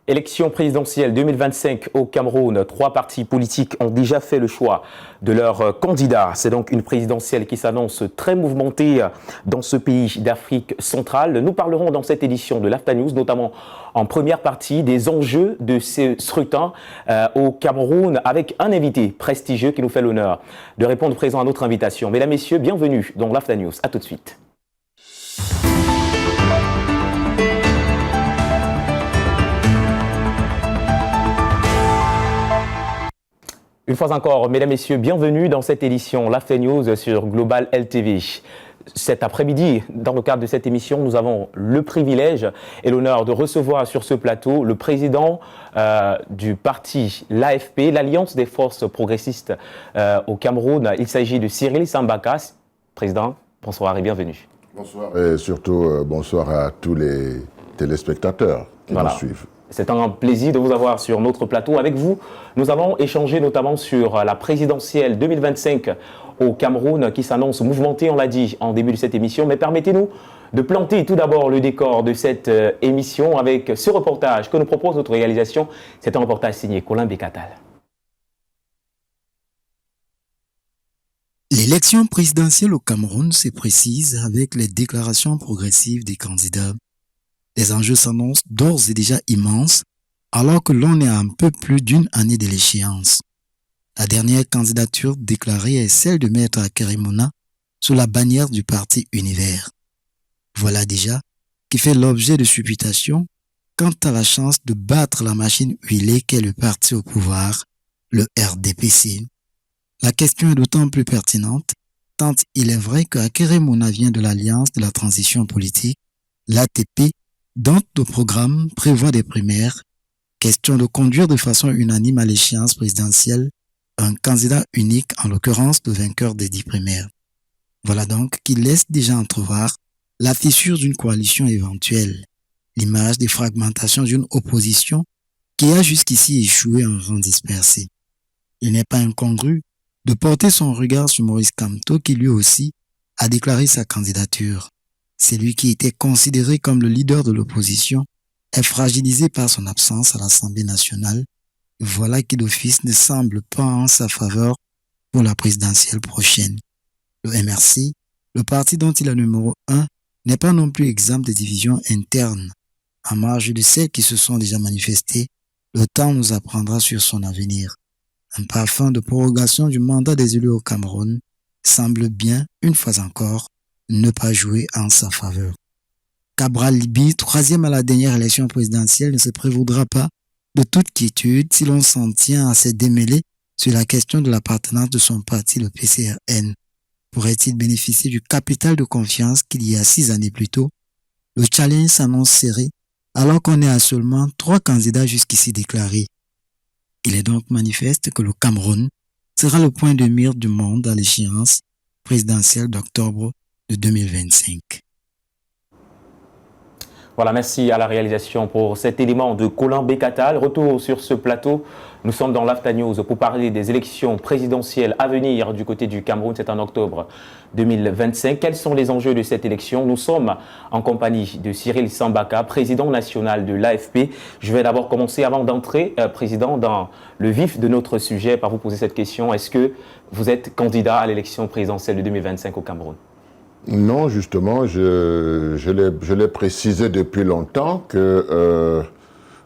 Élection présidentielle 2025 au Cameroun. 3 partis politiques ont déjà fait le choix de leur candidat. C'est donc une présidentielle qui s'annonce très mouvementée dans ce pays d'Afrique centrale. Nous parlerons dans cette édition de l'Afta News, notamment en première partie, des enjeux de ce scrutin au Cameroun avec un invité prestigieux qui nous fait l'honneur de répondre présent à notre invitation. Mesdames, Messieurs, bienvenue dans l'Afta News. À tout de suite. Une fois encore, mesdames, messieurs, bienvenue dans cette édition l'After News sur Global LTV. Cet après-midi, dans le cadre de cette émission, nous avons le privilège et l'honneur de recevoir sur ce plateau le président du parti l'AFP, l'Alliance des forces progressistes au Cameroun. Il s'agit de Cyril Sambaka. Président, bonsoir et bienvenue. Bonsoir et surtout bonsoir à tous les téléspectateurs qui nous suivent. C'est un plaisir de vous avoir sur notre plateau. Avec vous, nous allons échanger notamment sur la présidentielle 2025 au Cameroun qui s'annonce mouvementée, on l'a dit en début de cette émission. Mais permettez-nous de planter tout d'abord le décor de cette émission avec ce reportage que nous propose notre réalisation. C'est un reportage signé Colin Bécatal. L'élection présidentielle au Cameroun se précise avec les déclarations progressives des candidats. Les enjeux s'annoncent d'ores et déjà immenses, alors que l'on est à un peu plus d'une année de l'échéance. La dernière candidature déclarée est celle de Maître Akerimona sous la bannière du parti Univers. Voilà déjà qui fait l'objet de supputations quant à la chance de battre la machine huilée qu'est le parti au pouvoir, le RDPC. La question est d'autant plus pertinente, tant il est vrai que Akerimona vient de l'Alliance de la transition politique, l'ATP, dont le programme prévoit des primaires, question de conduire de façon unanime à l'échéance présidentielle un candidat unique, en l'occurrence le vainqueur des 10 primaires. Voilà donc qui laisse déjà entrevoir la fissure d'une coalition éventuelle, l'image des fragmentations d'une opposition qui a jusqu'ici échoué en rang dispersé. Il n'est pas incongru de porter son regard sur Maurice Kamto qui lui aussi a déclaré sa candidature. C'est lui qui était considéré comme le leader de l'opposition, est fragilisé par son absence à l'Assemblée nationale. Voilà qui d'office ne semble pas en sa faveur pour la présidentielle prochaine. Le MRC, le parti dont il est numéro 1, n'est pas non plus exempt de divisions internes. En marge de celles qui se sont déjà manifestées, le temps nous apprendra sur son avenir. Un parfum de prorogation du mandat des élus au Cameroun semble bien, une fois encore, ne pas jouer en sa faveur. Cabral Libi, 3e à la dernière élection présidentielle, ne se prévaudra pas de toute quiétude si l'on s'en tient à ses démêlés sur la question de l'appartenance de son parti, le PCRN. Pourrait-il bénéficier du capital de confiance qu'il y a 6 années plus tôt? Le challenge s'annonce serré alors qu'on est à seulement 3 candidats jusqu'ici déclarés. Il est donc manifeste que le Cameroun sera le point de mire du monde à l'échéance présidentielle d'octobre de 2025. Voilà, merci à la réalisation pour cet élément de Colin Bécatal. Retour sur ce plateau. Nous sommes dans l'Afta News pour parler des élections présidentielles à venir du côté du Cameroun. C'est en octobre 2025. Quels sont les enjeux de cette élection? Nous sommes en compagnie de Cyril Sambaka, président national de l'AFP. Je vais d'abord commencer, avant d'entrer, président, dans le vif de notre sujet, par vous poser cette question. Est-ce que vous êtes candidat à l'élection présidentielle de 2025 au Cameroun? Non, justement, je l'ai précisé depuis longtemps que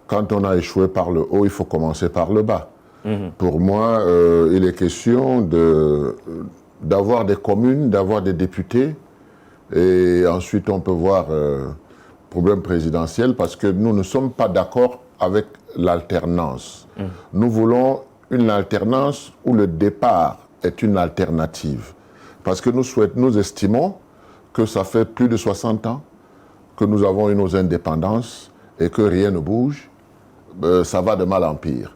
quand on a échoué par le haut, il faut commencer par le bas. Pour moi, il est question d'avoir des communes, d'avoir des députés, et ensuite on peut voir problème présidentiel, parce que nous ne sommes pas d'accord avec l'alternance. Nous voulons une alternance où le départ est une alternative. Parce que nous estimons que ça fait plus de 60 ans que nous avons eu nos indépendances et que rien ne bouge, ça va de mal en pire.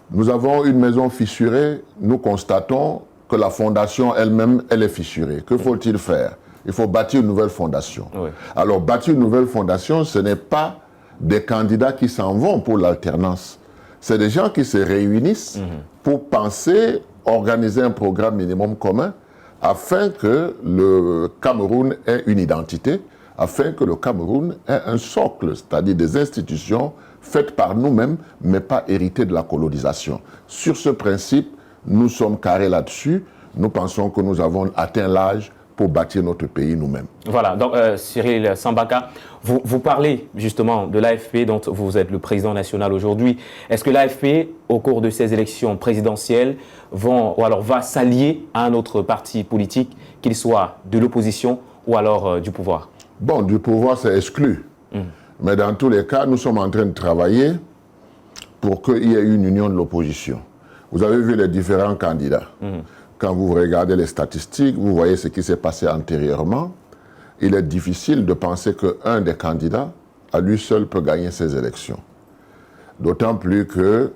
Nous avons une maison fissurée, nous constatons que la fondation elle-même, elle est fissurée. Que faut-il faire? Il faut bâtir une nouvelle fondation. Oui. Alors, bâtir une nouvelle fondation, ce n'est pas des candidats qui s'en vont pour l'alternance. C'est des gens qui se réunissent pour penser, organiser un programme minimum commun, afin que le Cameroun ait une identité, afin que le Cameroun ait un socle, c'est-à-dire des institutions faite par nous-mêmes, mais pas héritée de la colonisation. Sur ce principe, nous sommes carrés là-dessus. Nous pensons que nous avons atteint l'âge pour bâtir notre pays nous-mêmes. Voilà, donc Cyril Sambaka, vous parlez justement de l'AFP dont vous êtes le président national aujourd'hui. Est-ce que l'AFP, au cours de ces élections présidentielles, va s'allier à un autre parti politique, qu'il soit de l'opposition ou alors du pouvoir? Bon, du pouvoir, c'est exclu. Mais dans tous les cas, nous sommes en train de travailler pour qu'il y ait une union de l'opposition. Vous avez vu les différents candidats. Quand vous regardez les statistiques, vous voyez ce qui s'est passé antérieurement. Il est difficile de penser qu'un des candidats, à lui seul, peut gagner ces élections. D'autant plus que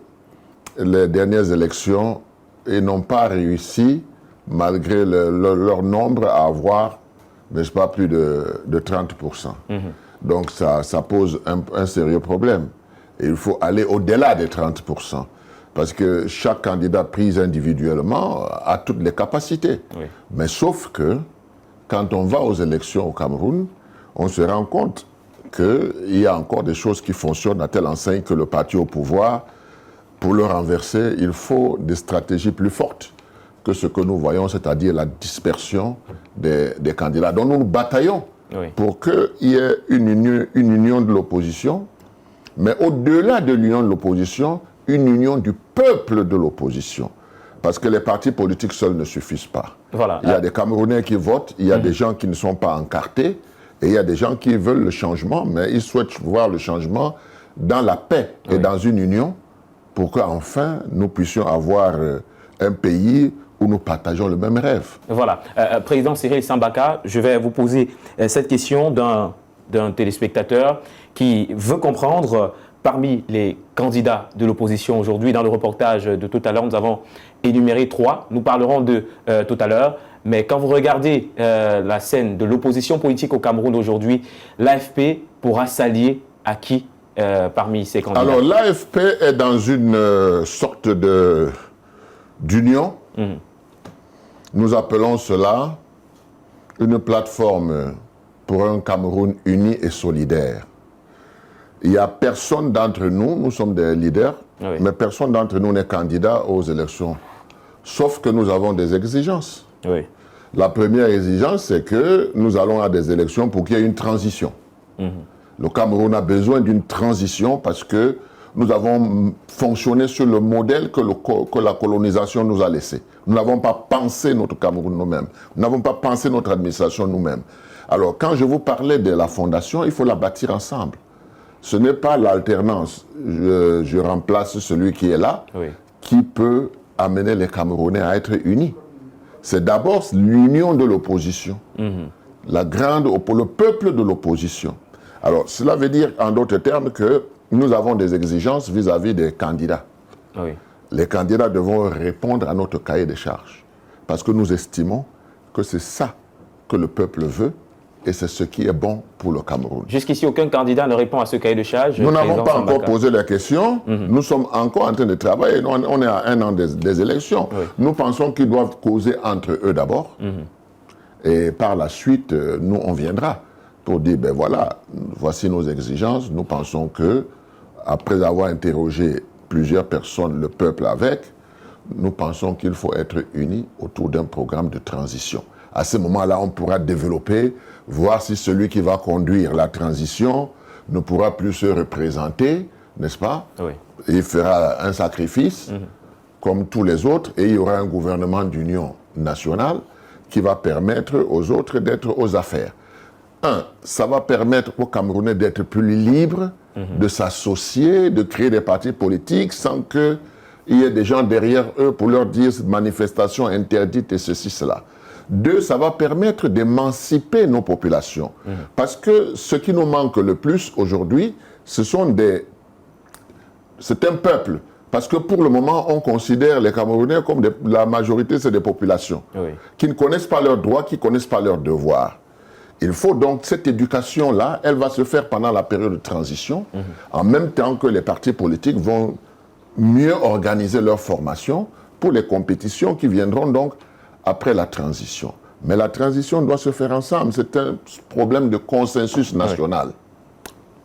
les dernières élections, ils n'ont pas réussi, malgré leur nombre, à avoir, n'est-ce pas, plus de 30%. Donc ça pose un sérieux problème. Et il faut aller au-delà des 30%. Parce que chaque candidat pris individuellement a toutes les capacités. Oui. Mais sauf que, quand on va aux élections au Cameroun, on se rend compte qu'il y a encore des choses qui fonctionnent à telle enseigne que le parti au pouvoir, pour le renverser, il faut des stratégies plus fortes que ce que nous voyons, c'est-à-dire la dispersion des candidats. Donc nous bataillons pour qu'il y ait une union de l'opposition, mais au-delà de l'union de l'opposition, une union du peuple de l'opposition. Parce que les partis politiques seuls ne suffisent pas. Voilà. Il y a des Camerounais qui votent, il y a des gens qui ne sont pas encartés, et il y a des gens qui veulent le changement, mais ils souhaitent voir le changement dans la paix et dans une union, pour qu'enfin nous puissions avoir un pays où nous partageons le même rêve. Voilà. Président Cyril Sambaka, je vais vous poser cette question d'un téléspectateur qui veut comprendre, parmi les candidats de l'opposition aujourd'hui, dans le reportage de tout à l'heure, nous avons énuméré 3. Nous parlerons de tout à l'heure. Mais quand vous regardez la scène de l'opposition politique au Cameroun aujourd'hui, l'AFP pourra s'allier à qui parmi ces candidats? Alors l'AFP est dans une sorte d'union. Nous appelons cela une plateforme pour un Cameroun uni et solidaire. Il n'y a personne d'entre nous, nous sommes des leaders, mais personne d'entre nous n'est candidat aux élections. Sauf que nous avons des exigences. La première exigence, c'est que nous allons à des élections pour qu'il y ait une transition. Le Cameroun a besoin d'une transition parce que nous avons fonctionné sur le modèle que la colonisation nous a laissé. Nous n'avons pas pensé notre Cameroun nous-mêmes. Nous n'avons pas pensé notre administration nous-mêmes. Alors, quand je vous parlais de la fondation, il faut la bâtir ensemble. Ce n'est pas l'alternance. Je remplace celui qui est là, qui peut amener les Camerounais à être unis. C'est d'abord l'union de l'opposition. Le peuple de l'opposition. Alors, cela veut dire, en d'autres termes, que nous avons des exigences vis-à-vis des candidats. Les candidats devront répondre à notre cahier de charges. Parce que nous estimons que c'est ça que le peuple veut. Et c'est ce qui est bon pour le Cameroun. Jusqu'ici, aucun candidat ne répond à ce cahier de charge. Nous n'avons pas encore posé la question. Nous sommes encore en train de travailler. On est à 1 an des élections. Nous pensons qu'ils doivent causer entre eux d'abord. Et par la suite, nous, on viendra pour dire, ben voilà, voici nos exigences. Nous pensons que, après avoir interrogé plusieurs personnes, le peuple avec, nous pensons qu'il faut être unis autour d'un programme de transition. À ce moment-là, on pourra développer, voir si celui qui va conduire la transition ne pourra plus se représenter, n'est-ce pas? Il fera un sacrifice, comme tous les autres, et il y aura un gouvernement d'union nationale qui va permettre aux autres d'être aux affaires. Ça va permettre aux Camerounais d'être plus libres, de s'associer, de créer des partis politiques sans qu'il y ait des gens derrière eux pour leur dire manifestation interdite et ceci, cela. 2, ça va permettre d'émanciper nos populations. Parce que ce qui nous manque le plus aujourd'hui, c'est un peuple. Parce que pour le moment, on considère les Camerounais comme la majorité, c'est des populations qui ne connaissent pas leurs droits, qui ne connaissent pas leurs devoirs. Il faut donc, cette éducation-là, elle va se faire pendant la période de transition, en même temps que les partis politiques vont mieux organiser leur formation pour les compétitions qui viendront donc après la transition. Mais la transition doit se faire ensemble. C'est un problème de consensus national.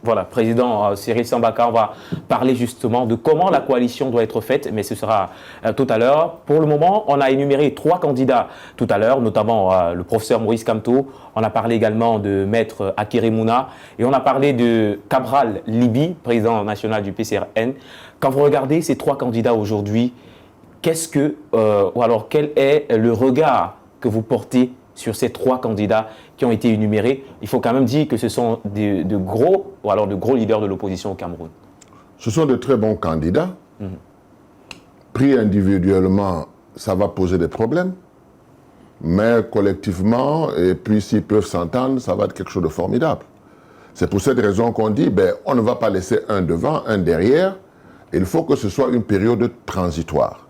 Voilà, président Cyril Sambaka, on va parler justement de comment la coalition doit être faite, mais ce sera tout à l'heure. Pour le moment, on a énuméré 3 candidats tout à l'heure, notamment le professeur Maurice Kamto. On a parlé également de Maître Akere Mouna et on a parlé de Cabral Libi, président national du PCRN. Quand vous regardez ces 3 candidats aujourd'hui, quel est le regard que vous portez sur ces 3 candidats qui ont été énumérés? Il faut quand même dire que ce sont de gros leaders de l'opposition au Cameroun. Ce sont de très bons candidats. Pris individuellement, ça va poser des problèmes. Mais collectivement, et puis s'ils peuvent s'entendre, ça va être quelque chose de formidable. C'est pour cette raison qu'on dit, on ne va pas laisser un devant, un derrière. Il faut que ce soit une période transitoire.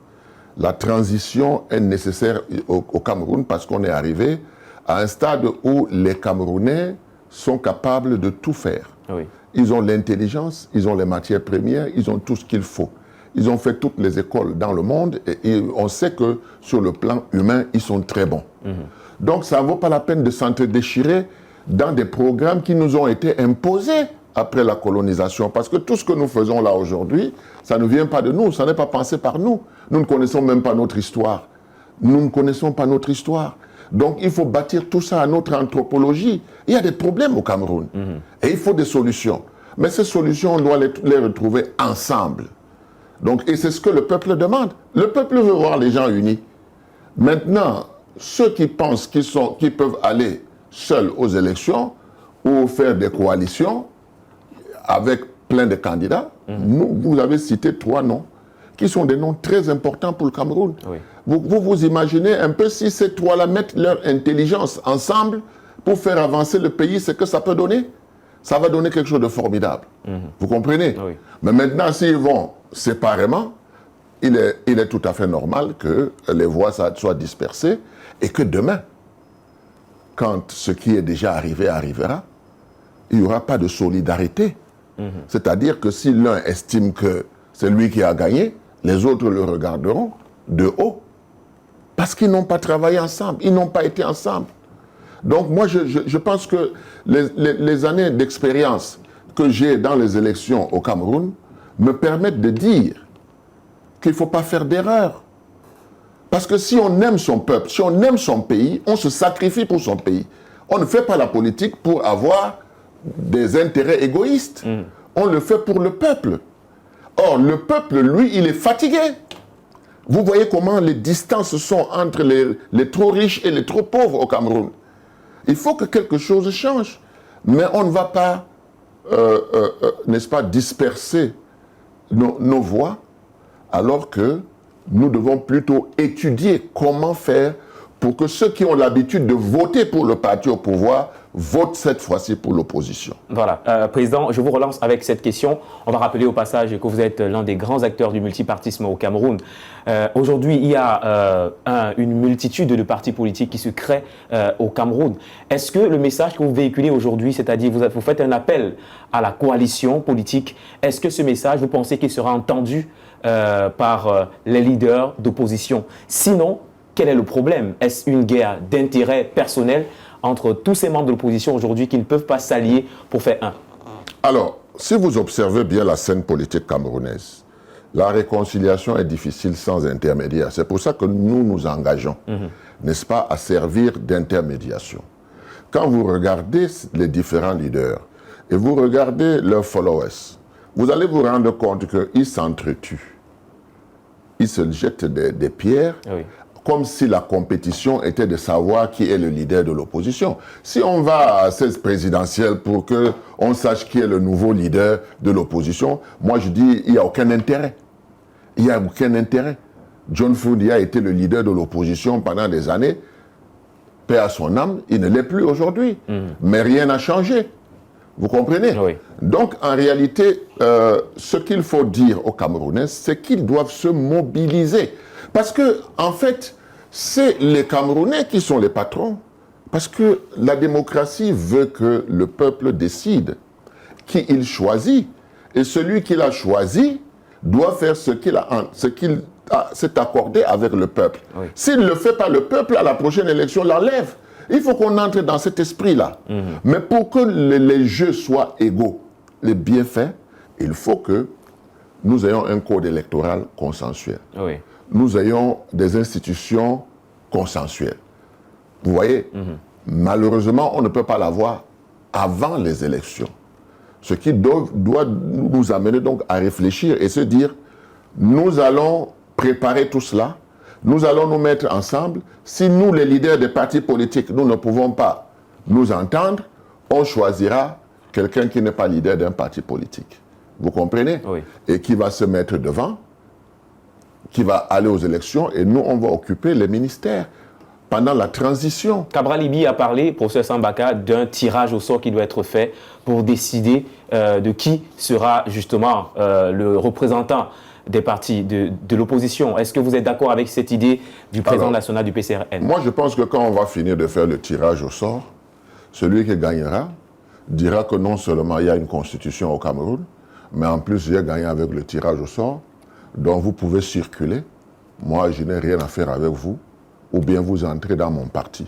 La transition est nécessaire au Cameroun parce qu'on est arrivé à un stade où les Camerounais sont capables de tout faire. Oui. Ils ont l'intelligence, ils ont les matières premières, ils ont tout ce qu'il faut. Ils ont fait toutes les écoles dans le monde et on sait que sur le plan humain, ils sont très bons. Donc ça ne vaut pas la peine de s'entre-déchirer dans des programmes qui nous ont été imposés après la colonisation. Parce que tout ce que nous faisons là aujourd'hui, ça ne vient pas de nous, ça n'est pas pensé par nous. Nous ne connaissons même pas notre histoire. Nous ne connaissons pas notre histoire. Donc il faut bâtir tout ça à notre anthropologie. Il y a des problèmes au Cameroun. Et il faut des solutions. Mais ces solutions, on doit les retrouver ensemble. Donc, et c'est ce que le peuple demande. Le peuple veut voir les gens unis. Maintenant, ceux qui pensent qu'ils peuvent aller seuls aux élections ou faire des coalitions avec plein de candidats, vous avez cité 3 noms qui sont des noms très importants pour le Cameroun. Oui. Vous imaginez un peu si ces 3-là mettent leur intelligence ensemble pour faire avancer le pays, ce que ça peut donner. Ça va donner quelque chose de formidable. Vous comprenez? Oui. Mais maintenant, s'ils vont séparément, il est tout à fait normal que les voix soient dispersées et que demain, quand ce qui est déjà arrivé arrivera, il n'y aura pas de solidarité. C'est-à-dire que si l'un estime que c'est lui qui a gagné, les autres le regarderont de haut. Parce qu'ils n'ont pas travaillé ensemble, ils n'ont pas été ensemble. Donc moi, je pense que les années d'expérience que j'ai dans les élections au Cameroun me permettent de dire qu'il ne faut pas faire d'erreur. Parce que si on aime son peuple, si on aime son pays, on se sacrifie pour son pays. On ne fait pas la politique pour avoir des intérêts égoïstes. On le fait pour le peuple. Or, le peuple, lui, il est fatigué. Vous voyez comment les distances sont entre les trop riches et les trop pauvres au Cameroun. Il faut que quelque chose change. Mais on ne va pas, n'est-ce pas, disperser nos voix, alors que nous devons plutôt étudier comment faire pour que ceux qui ont l'habitude de voter pour le parti au pouvoir votent cette fois-ci pour l'opposition. Voilà. Président, je vous relance avec cette question. On va rappeler au passage que vous êtes l'un des grands acteurs du multipartisme au Cameroun. Aujourd'hui, il y a une multitude de partis politiques qui se créent au Cameroun. Est-ce que le message que vous véhiculez aujourd'hui, c'est-à-dire vous faites un appel à la coalition politique, est-ce que ce message, vous pensez qu'il sera entendu par les leaders d'opposition? Sinon, quel est le problème? Est-ce une guerre d'intérêt personnel entre tous ces membres de l'opposition aujourd'hui qui ne peuvent pas s'allier pour faire un? Alors, si vous observez bien la scène politique camerounaise, la réconciliation est difficile sans intermédiaire. C'est pour ça que nous nous engageons, n'est-ce pas, à servir d'intermédiation. Quand vous regardez les différents leaders et vous regardez leurs followers, vous allez vous rendre compte qu'ils s'entretuent. Ils se jettent des pierres. Oui. Comme si la compétition était de savoir qui est le leader de l'opposition. Si on va à cette présidentielle pour qu'on sache qui est le nouveau leader de l'opposition, moi je dis il n'y a aucun intérêt. Il n'y a aucun intérêt. John Foudi a été le leader de l'opposition pendant des années. Paix à son âme, il ne l'est plus aujourd'hui. Mais rien n'a changé. Vous comprenez? Oui. Donc en réalité, ce qu'il faut dire aux Camerounais, c'est qu'ils doivent se mobiliser. Parce que, en fait, c'est les Camerounais qui sont les patrons. Parce que la démocratie veut que le peuple décide qui il choisit. Et celui qu'il a choisi doit faire ce qu'il s'est accordé avec le peuple. Oui. S'il ne le fait pas, le peuple, à la prochaine élection, l'enlève. Il faut qu'on entre dans cet esprit-là. Mais pour que les jeux soient égaux, les bienfaits, il faut que nous ayons un code électoral consensuel. Oui. Nous ayons des institutions consensuelles. Vous voyez, malheureusement, on ne peut pas l'avoir avant les élections. Ce qui doit nous amener donc à réfléchir et se dire, nous allons préparer tout cela, nous allons nous mettre ensemble. Si nous, les leaders des partis politiques, nous ne pouvons pas nous entendre, on choisira quelqu'un qui n'est pas leader d'un parti politique. Vous comprenez? Oui. Et qui va se mettre devant, qui va aller aux élections, et nous, on va occuper les ministères pendant la transition. Cabral Libye a parlé, professeur Sambaka, d'un tirage au sort qui doit être fait pour décider de qui sera justement le représentant des partis de l'opposition. Est-ce que vous êtes d'accord avec cette idée du président national du PCRN? Moi, je pense que quand on va finir de faire le tirage au sort, celui qui gagnera dira que non seulement il y a une constitution au Cameroun, mais en plus, j'ai gagné avec le tirage au sort, donc vous pouvez circuler. Moi, je n'ai rien à faire avec vous, ou bien vous entrez dans mon parti.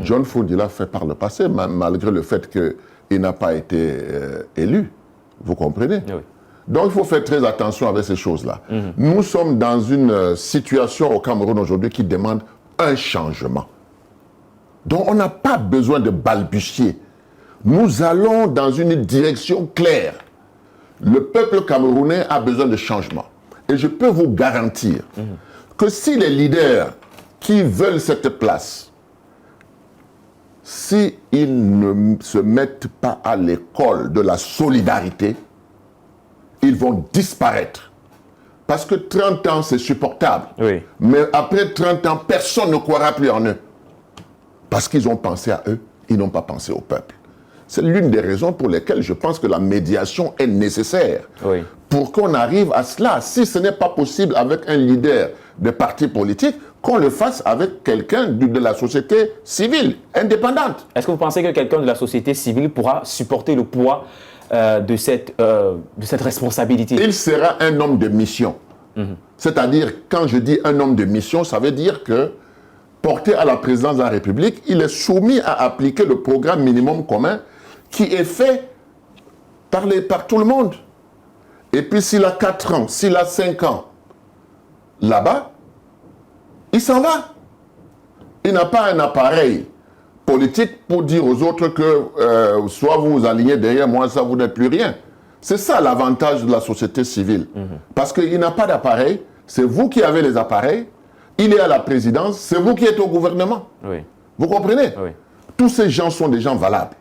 John Foudi l'a fait par le passé, malgré le fait qu'il n'a pas été élu. Vous comprenez? Oui. Donc, il faut faire très attention avec ces choses-là. Nous sommes dans une situation au Cameroun aujourd'hui qui demande un changement. Donc, on n'a pas besoin de balbutier. Nous allons dans une direction claire. Le peuple camerounais a besoin de changement. Et je peux vous garantir que si les leaders qui veulent cette place, s'ils ne se mettent pas à l'école de la solidarité, ils vont disparaître. Parce que 30 ans, c'est supportable. Oui. Mais après 30 ans, personne ne croira plus en eux. Parce qu'ils ont pensé à eux, ils n'ont pas pensé au peuple. C'est l'une des raisons pour lesquelles je pense que la médiation est nécessaire. Oui. Pour qu'on arrive à cela. Si ce n'est pas possible avec un leader de parti politique, qu'on le fasse avec quelqu'un de la société civile, indépendante. Est-ce que vous pensez que quelqu'un de la société civile pourra supporter le poids de cette responsabilité? Il sera un homme de mission. C'est-à-dire, quand je dis un homme de mission, ça veut dire que, porté à la présidence de la République, il est soumis à appliquer le programme minimum commun qui est fait par tout le monde. Et puis s'il a 4 ans, s'il a 5 ans, là-bas, il s'en va. Il n'a pas un appareil politique pour dire aux autres que soit vous vous alignez derrière moi, ça vous n'êtes plus rien. C'est ça l'avantage de la société civile. Parce qu'il n'a pas d'appareil, c'est vous qui avez les appareils, il est à la présidence, c'est vous qui êtes au gouvernement. Oui. Vous comprenez? Oui. Tous ces gens sont des gens valables.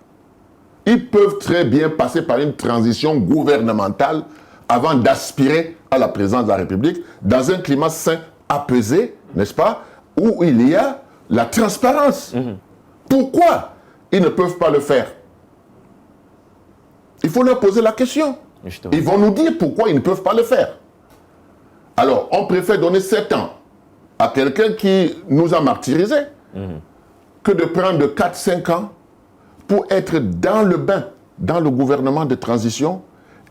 Ils peuvent très bien passer par une transition gouvernementale avant d'aspirer à la présidence de la République dans un climat sain, apaisé, n'est-ce pas, où il y a la transparence. Pourquoi ils ne peuvent pas le faire? Il faut leur poser la question. Justement. Ils vont nous dire pourquoi ils ne peuvent pas le faire. Alors, on préfère donner 7 ans à quelqu'un qui nous a martyrisés que de prendre 4-5 ans pour être dans le bain, dans le gouvernement de transition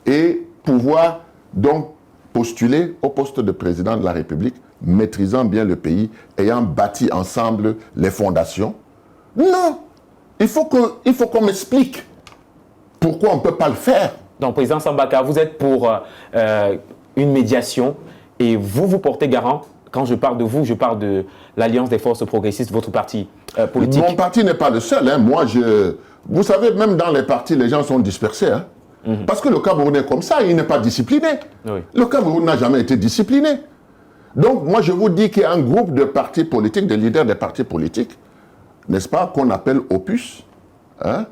et pouvoir donc postuler au poste de président de la République, maîtrisant bien le pays, ayant bâti ensemble les fondations. Non, il faut qu'on m'explique pourquoi on ne peut pas le faire. Donc, président Sambaka, vous êtes pour une médiation et vous portez garant. Quand je parle de vous, je parle de l'Alliance des forces progressistes, votre parti politique. Mon parti n'est pas le seul. Hein. Moi, vous savez, même dans les partis, les gens sont dispersés. Hein. Parce que le Cameroun est comme ça, il n'est pas discipliné. Oui. Le Cameroun n'a jamais été discipliné. Donc, moi, je vous dis qu'il y a un groupe de partis politiques, de leaders des partis politiques, n'est-ce pas, qu'on appelle Opus, hein,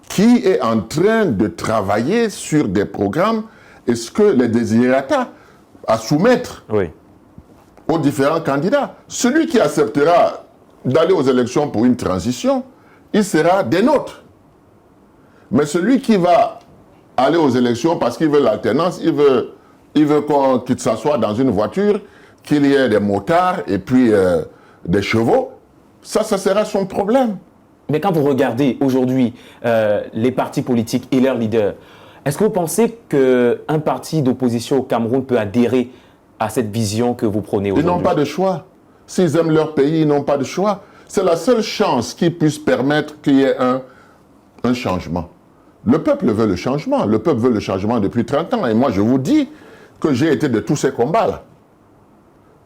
qui est en train de travailler sur des programmes et ce que les désirata à soumettre aux différents candidats. Celui qui acceptera d'aller aux élections pour une transition, il sera des nôtres. Mais celui qui va aller aux élections parce qu'il veut l'alternance, il veut qu'il s'assoie dans une voiture, qu'il y ait des motards et puis des chevaux, ça sera son problème. Mais quand vous regardez aujourd'hui les partis politiques et leurs leaders, est-ce que vous pensez qu'un parti d'opposition au Cameroun peut adhérer à cette vision que vous prenez aujourd'hui? Ils n'ont pas de choix. S'ils aiment leur pays, ils n'ont pas de choix. C'est la seule chance qui puisse permettre qu'il y ait un changement. Le peuple veut le changement. Le peuple veut le changement depuis 30 ans. Et moi, je vous dis que j'ai été de tous ces combats-là.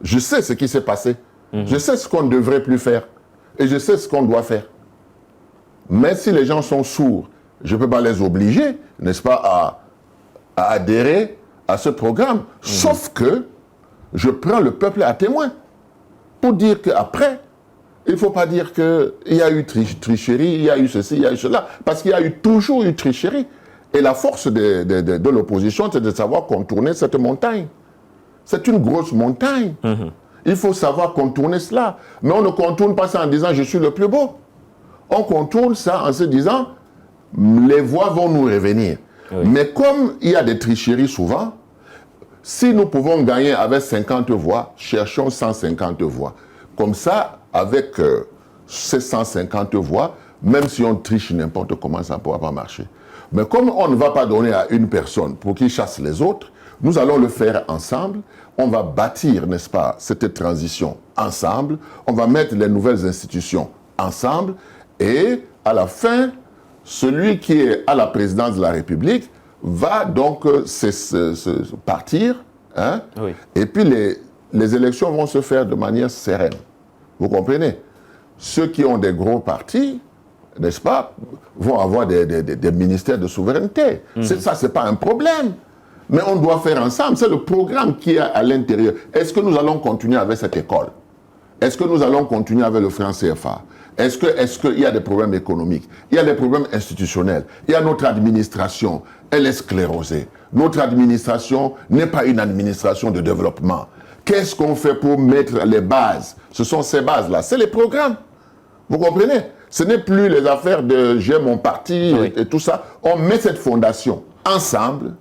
Je sais ce qui s'est passé. Je sais ce qu'on ne devrait plus faire. Et je sais ce qu'on doit faire. Mais si les gens sont sourds, je ne peux pas les obliger, n'est-ce pas, à adhérer à ce programme. Sauf que je prends le peuple à témoin pour dire qu'après, il ne faut pas dire qu'il y a eu tricherie, il y a eu ceci, il y a eu cela, parce qu'il y a toujours eu tricherie. Et la force de l'opposition, c'est de savoir contourner cette montagne. C'est une grosse montagne. Il faut savoir contourner cela. Mais on ne contourne pas ça en disant « je suis le plus beau ». On contourne ça en se disant « les voix vont nous revenir ». Mais comme il y a des tricheries souvent, si nous pouvons gagner avec 50 voix, cherchons 150 voix. Comme ça, avec ces 150 voix, même si on triche n'importe comment, ça ne pourra pas marcher. Mais comme on ne va pas donner à une personne pour qu'il chasse les autres, nous allons le faire ensemble. On va bâtir, n'est-ce pas, cette transition ensemble. On va mettre les nouvelles institutions ensemble. Et à la fin, celui qui est à la présidence de la République va donc partir. Hein, et puis les élections vont se faire de manière sereine. Vous comprenez? Ceux qui ont des gros partis, n'est-ce pas, vont avoir des ministères de souveraineté. Ça, ce n'est pas un problème. Mais on doit faire ensemble. C'est le programme qui est à l'intérieur. Est-ce que nous allons continuer avec cette école? Est-ce que nous allons continuer avec le franc CFA? Est-ce qu'il y a des problèmes économiques? Il y a des problèmes institutionnels. Il y a notre administration. Elle est sclérosée. Notre administration n'est pas une administration de développement. Qu'est-ce qu'on fait pour mettre les bases? Ce sont ces bases-là. C'est les programmes. Vous comprenez? Ce n'est plus les affaires de j'ai mon parti et tout ça. On met cette fondation ensemble.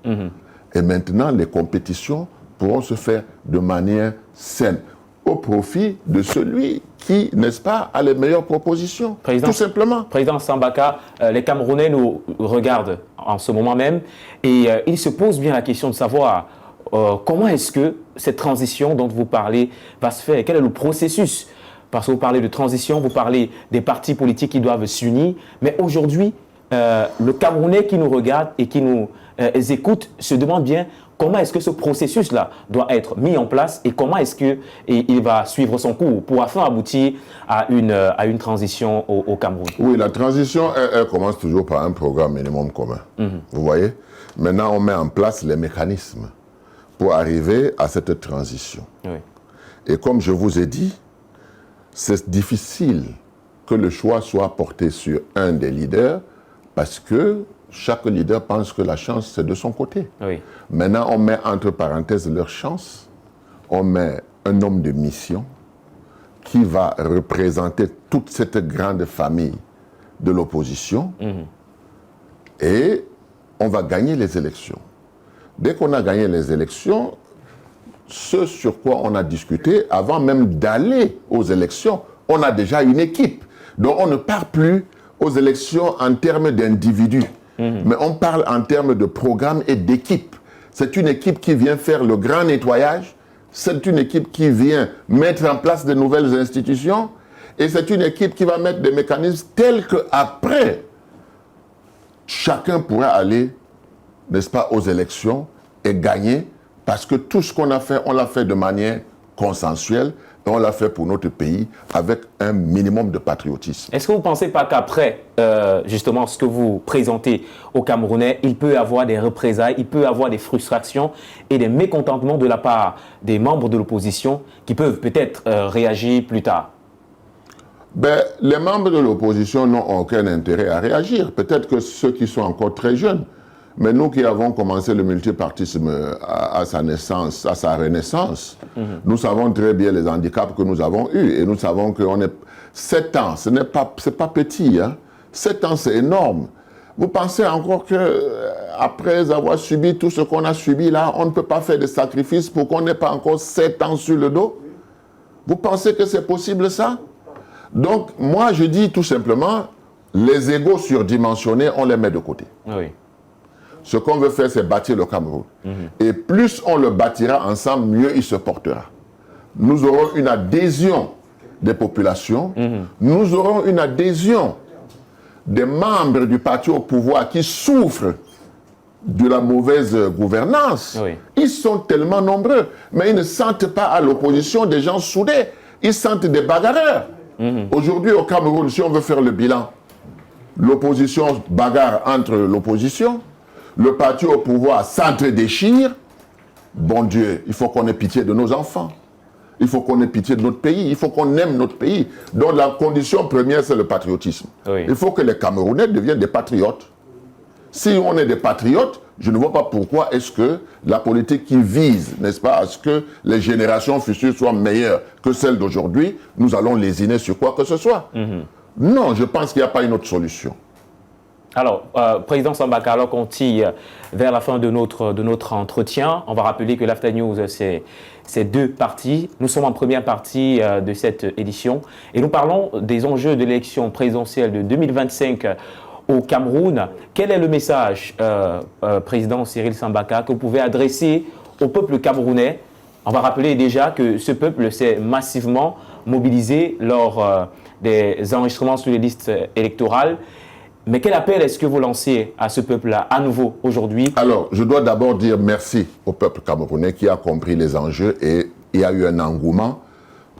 Et maintenant, les compétitions pourront se faire de manière saine, au profit de celui qui, n'est-ce pas, a les meilleures propositions, tout simplement. Président Sambaka, les Camerounais nous regardent en ce moment même et ils se posent bien la question de savoir comment est-ce que cette transition dont vous parlez va se faire et quel est le processus. Parce que vous parlez de transition, vous parlez des partis politiques qui doivent s'unir, mais aujourd'hui, le Camerounais qui nous regarde et qui nous écoute se demande bien comment est-ce que ce processus-là doit être mis en place et comment est-ce qu'il va suivre son cours pour enfin aboutir à une transition au Cameroun. Oui, la transition, elle commence toujours par un programme minimum commun. Vous voyez? Maintenant, on met en place les mécanismes pour arriver à cette transition. Et comme je vous ai dit, c'est difficile que le choix soit porté sur un des leaders parce que chaque leader pense que la chance, c'est de son côté. Maintenant, on met entre parenthèses leur chance, on met un homme de mission qui va représenter toute cette grande famille de l'opposition et on va gagner les élections. Dès qu'on a gagné les élections, ce sur quoi on a discuté, avant même d'aller aux élections, on a déjà une équipe. Donc on ne part plus aux élections en termes d'individus, mais on parle en termes de programme et d'équipe. C'est une équipe qui vient faire le grand nettoyage, c'est une équipe qui vient mettre en place de nouvelles institutions, et c'est une équipe qui va mettre des mécanismes tels qu'après, chacun pourra aller, n'est-ce pas, aux élections et gagner, parce que tout ce qu'on a fait, on l'a fait de manière consensuelle, et on l'a fait pour notre pays avec un minimum de patriotisme. Est-ce que vous ne pensez pas qu'après, justement, ce que vous présentez aux Camerounais, il peut y avoir des représailles, il peut y avoir des frustrations et des mécontentements de la part des membres de l'opposition qui peuvent peut-être réagir plus tard? Les membres de l'opposition n'ont aucun intérêt à réagir. Peut-être que ceux qui sont encore très jeunes. Mais nous qui avons commencé le multipartisme à sa naissance, à sa renaissance, nous savons très bien les handicaps que nous avons eus. Et nous savons que 7 ans, c'est pas petit. Hein? 7 ans, c'est énorme. Vous pensez encore qu'après avoir subi tout ce qu'on a subi là, on ne peut pas faire de sacrifices pour qu'on n'ait pas encore 7 ans sur le dos? Vous pensez que c'est possible ça? Donc, moi, je dis tout simplement, les égos surdimensionnés, on les met de côté. Ce qu'on veut faire, c'est bâtir le Cameroun. Et plus on le bâtira ensemble, mieux il se portera. Nous aurons une adhésion des populations, nous aurons une adhésion des membres du parti au pouvoir qui souffrent de la mauvaise gouvernance. Oui. Ils sont tellement nombreux, mais ils ne sentent pas à l'opposition des gens soudés. Ils sentent des bagarreurs. Aujourd'hui, au Cameroun, si on veut faire le bilan, l'opposition bagarre entre l'opposition, le parti au pouvoir s'entre-déchire. Bon Dieu, il faut qu'on ait pitié de nos enfants. Il faut qu'on ait pitié de notre pays. Il faut qu'on aime notre pays. Donc la condition première, c'est le patriotisme. Oui. Il faut que les Camerounais deviennent des patriotes. Si on est des patriotes, je ne vois pas pourquoi est-ce que la politique qui vise, n'est-ce pas, à ce que les générations futures soient meilleures que celles d'aujourd'hui, nous allons lésiner sur quoi que ce soit. Non, je pense qu'il n'y a pas une autre solution. Alors, Président Sambaka, alors qu'on tire vers la fin de notre entretien, on va rappeler que l'After News, c'est deux parties. Nous sommes en première partie de cette édition et nous parlons des enjeux de l'élection présidentielle de 2025 au Cameroun. Quel est le message, Président Cyril Sambaka, que vous pouvez adresser au peuple camerounais? On va rappeler déjà que ce peuple s'est massivement mobilisé lors des enregistrements sur les listes électorales. Mais quel appel est-ce que vous lancez à ce peuple-là, à nouveau, aujourd'hui? Alors, je dois d'abord dire merci au peuple camerounais qui a compris les enjeux et il y a eu un engouement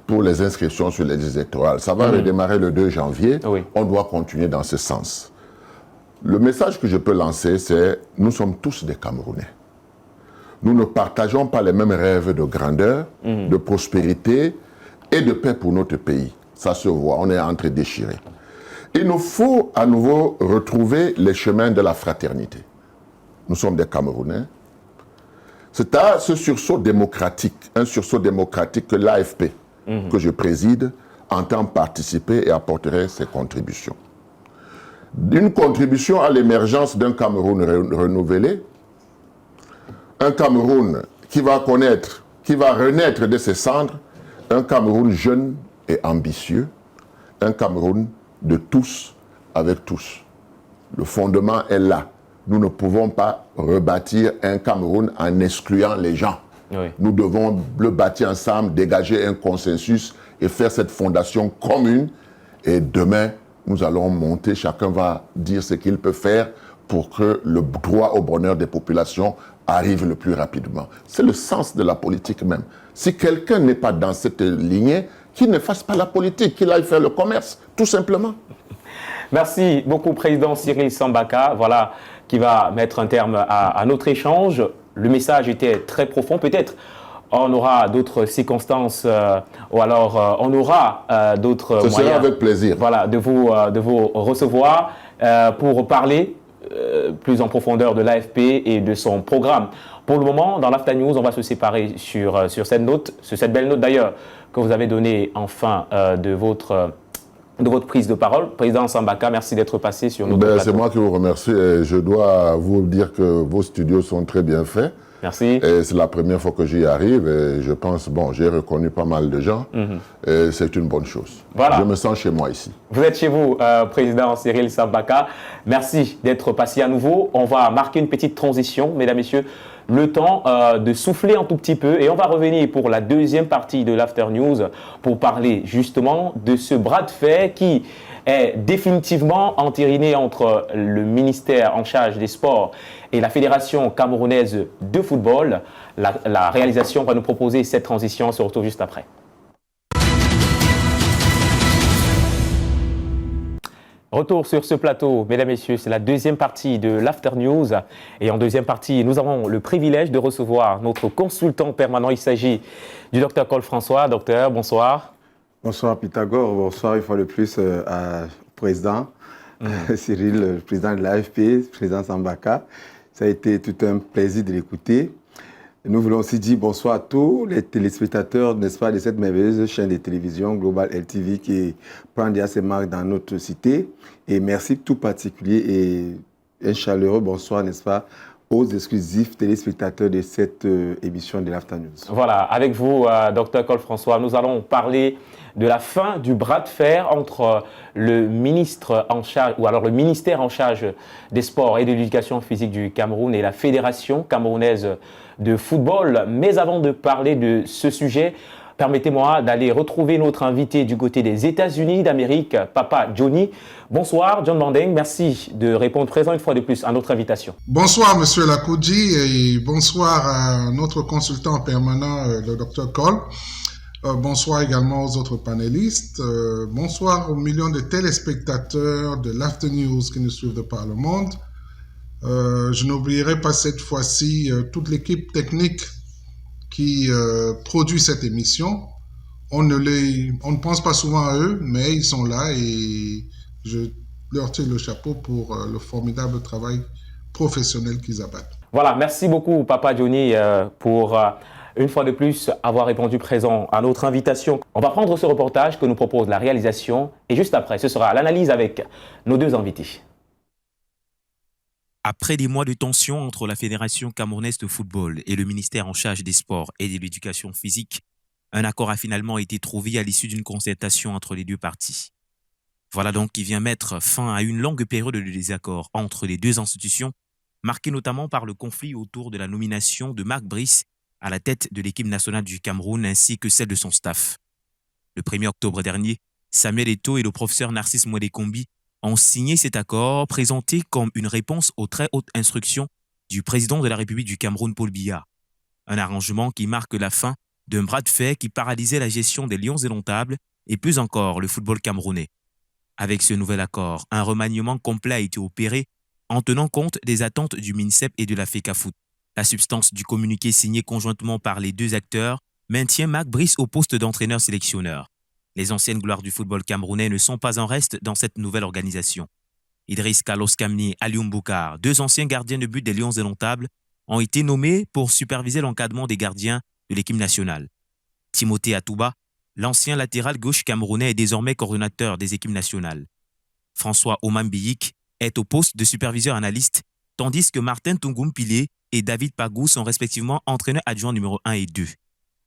pour les inscriptions sur les listes électorales. Ça va redémarrer le 2 janvier. Oui. On doit continuer dans ce sens. Le message que je peux lancer, c'est nous sommes tous des Camerounais. Nous ne partageons pas les mêmes rêves de grandeur, de prospérité et de paix pour notre pays. Ça se voit, on est entre déchirés. Il nous faut à nouveau retrouver les chemins de la fraternité. Nous sommes des Camerounais. C'est à ce sursaut démocratique, un sursaut démocratique que l'AFP, que je préside, entend participer et apporterait ses contributions. D'une contribution à l'émergence d'un Cameroun renouvelé, un Cameroun qui va renaître de ses cendres, un Cameroun jeune et ambitieux, un Cameroun de tous avec tous. Le fondement est là. Nous ne pouvons pas rebâtir un Cameroun en excluant les gens. Oui. Nous devons le bâtir ensemble, dégager un consensus et faire cette fondation commune. Et demain, nous allons monter, chacun va dire ce qu'il peut faire pour que le droit au bonheur des populations arrive le plus rapidement. C'est le sens de la politique même. Si quelqu'un n'est pas dans cette lignée, qu'il ne fasse pas la politique, qu'il aille faire le commerce, tout simplement. Merci beaucoup, Président Cyril Sambaka. Voilà qui va mettre un terme à notre échange. Le message était très profond. Peut-être on aura d'autres circonstances ou alors on aura d'autres moyens. Ce sera avec plaisir. Voilà, de vous recevoir pour parler plus en profondeur de l'AFP et de son programme. Pour le moment, dans l'After News, on va se séparer sur cette belle note d'ailleurs que vous avez donnée en fin de votre prise de parole. Président Sambaka, merci d'être passé sur notre plateau. C'est moi qui vous remercie et je dois vous dire que vos studios sont très bien faits. Merci. Et c'est la première fois que j'y arrive et je pense, j'ai reconnu pas mal de gens et c'est une bonne chose. Voilà. Je me sens chez moi ici. Vous êtes chez vous, Président Cyril Sambaka. Merci d'être passé à nouveau. On va marquer une petite transition, mesdames, messieurs. Le temps de souffler un tout petit peu et on va revenir pour la deuxième partie de l'After News pour parler justement de ce bras de fer qui est définitivement entériné entre le ministère en charge des sports et la Fédération camerounaise de football. La réalisation va nous proposer cette transition. On se retrouve juste après. Retour sur ce plateau, mesdames, messieurs, c'est la deuxième partie de l'After News. Et en deuxième partie, nous avons le privilège de recevoir notre consultant permanent. Il s'agit du docteur Cole François. Docteur, bonsoir. Bonsoir Pythagore, bonsoir une fois de plus à président Cyril, le président de l'AFP, président Sambaka. Ça a été tout un plaisir de l'écouter. Nous voulons aussi dire bonsoir à tous les téléspectateurs, n'est-ce pas, de cette merveilleuse chaîne de télévision Global LTV qui prend déjà ses marques dans notre cité. Et merci tout particulier et un chaleureux bonsoir, n'est-ce pas, aux exclusifs téléspectateurs de cette émission de l'After News. Voilà, avec vous, Dr Cole François, nous allons parler de la fin du bras de fer entre le ministre en charge, ou alors le ministère en charge des sports et de l'éducation physique du Cameroun et la Fédération camerounaise de football. Mais avant de parler de ce sujet, permettez-moi d'aller retrouver notre invité du côté des États-Unis d'Amérique, Papa Johnny. Bonsoir, John Mandeng. Merci de répondre présent une fois de plus à notre invitation. Bonsoir, Monsieur Lakoudji, et bonsoir à notre consultant permanent, le Dr Cole. Bonsoir également aux autres panélistes. Bonsoir aux millions de téléspectateurs de l'After News qui nous suivent de par le monde. Je n'oublierai pas cette fois-ci toute l'équipe technique qui produit cette émission. On ne pense pas souvent à eux, mais ils sont là et je leur tire le chapeau pour le formidable travail professionnel qu'ils abattent. Voilà, merci beaucoup Papa Johnny pour une fois de plus avoir répondu présent à notre invitation. On va prendre ce reportage que nous propose la réalisation et juste après, ce sera l'analyse avec nos deux invités. Après des mois de tension entre la Fédération camerounaise de football et le ministère en charge des sports et de l'éducation physique, un accord a finalement été trouvé à l'issue d'une concertation entre les deux parties. Voilà donc qui vient mettre fin à une longue période de désaccord entre les deux institutions, marquée notamment par le conflit autour de la nomination de Marc Brice à la tête de l'équipe nationale du Cameroun ainsi que celle de son staff. Le 1er octobre dernier, Samuel Eto'o et le professeur Narcisse Mouedekombi ont signé cet accord présenté comme une réponse aux très hautes instructions du président de la République du Cameroun, Paul Biya. Un arrangement qui marque la fin d'un bras de fer qui paralysait la gestion des Lions indomptables et plus encore le football camerounais. Avec ce nouvel accord, un remaniement complet a été opéré en tenant compte des attentes du MINSEP et de la FECAFOOT. La substance du communiqué signé conjointement par les deux acteurs maintient Marc Brice au poste d'entraîneur-sélectionneur. Les anciennes gloires du football camerounais ne sont pas en reste dans cette nouvelle organisation. Idriss Carlos Kamni et Alioune Boukar, deux anciens gardiens de but des Lions indomptables, ont été nommés pour superviser l'encadrement des gardiens de l'équipe nationale. Timothée Atouba, l'ancien latéral gauche camerounais, est désormais coordonnateur des équipes nationales. François Omambiyik est au poste de superviseur analyste, tandis que Martin Tungumpilé et David Pagou sont respectivement entraîneurs adjoints numéro 1 et 2.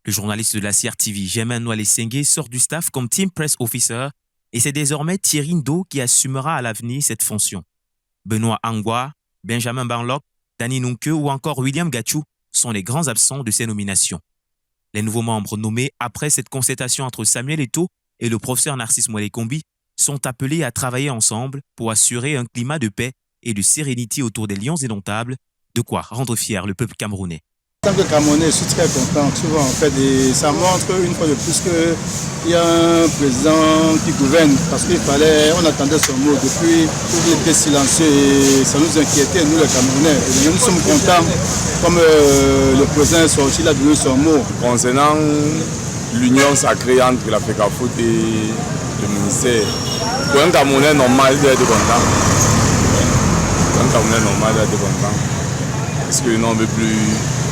Le journaliste de la CRTV, Germain Noalé-Sengue, sort du staff comme Team Press Officer et c'est désormais Thierry Ndo qui assumera à l'avenir cette fonction. Benoît Angwa, Benjamin Banlok, Danny Nunke ou encore William Gachou sont les grands absents de ces nominations. Les nouveaux membres nommés après cette concertation entre Samuel Eto'o et le professeur Narcisse Mouedekombi sont appelés à travailler ensemble pour assurer un climat de paix et de sérénité autour des Lions indomptables, de quoi rendre fier le peuple camerounais. En tant que Camerounais, je suis très content. Souvent, en fait, et ça montre une fois de plus qu'il y a un président qui gouverne. Parce on attendait son mot depuis, il était silencieux et ça nous inquiétait, nous les Camerounais. Et nous sommes contents, comme le président est sorti, il a donné son mot. Concernant l'union sacrée entre la FECAFOOT et le ministère, pour un Camerounais normal, il doit être content. Pour un Camerounais normal, il doit être content. Parce que non, on ne veut plus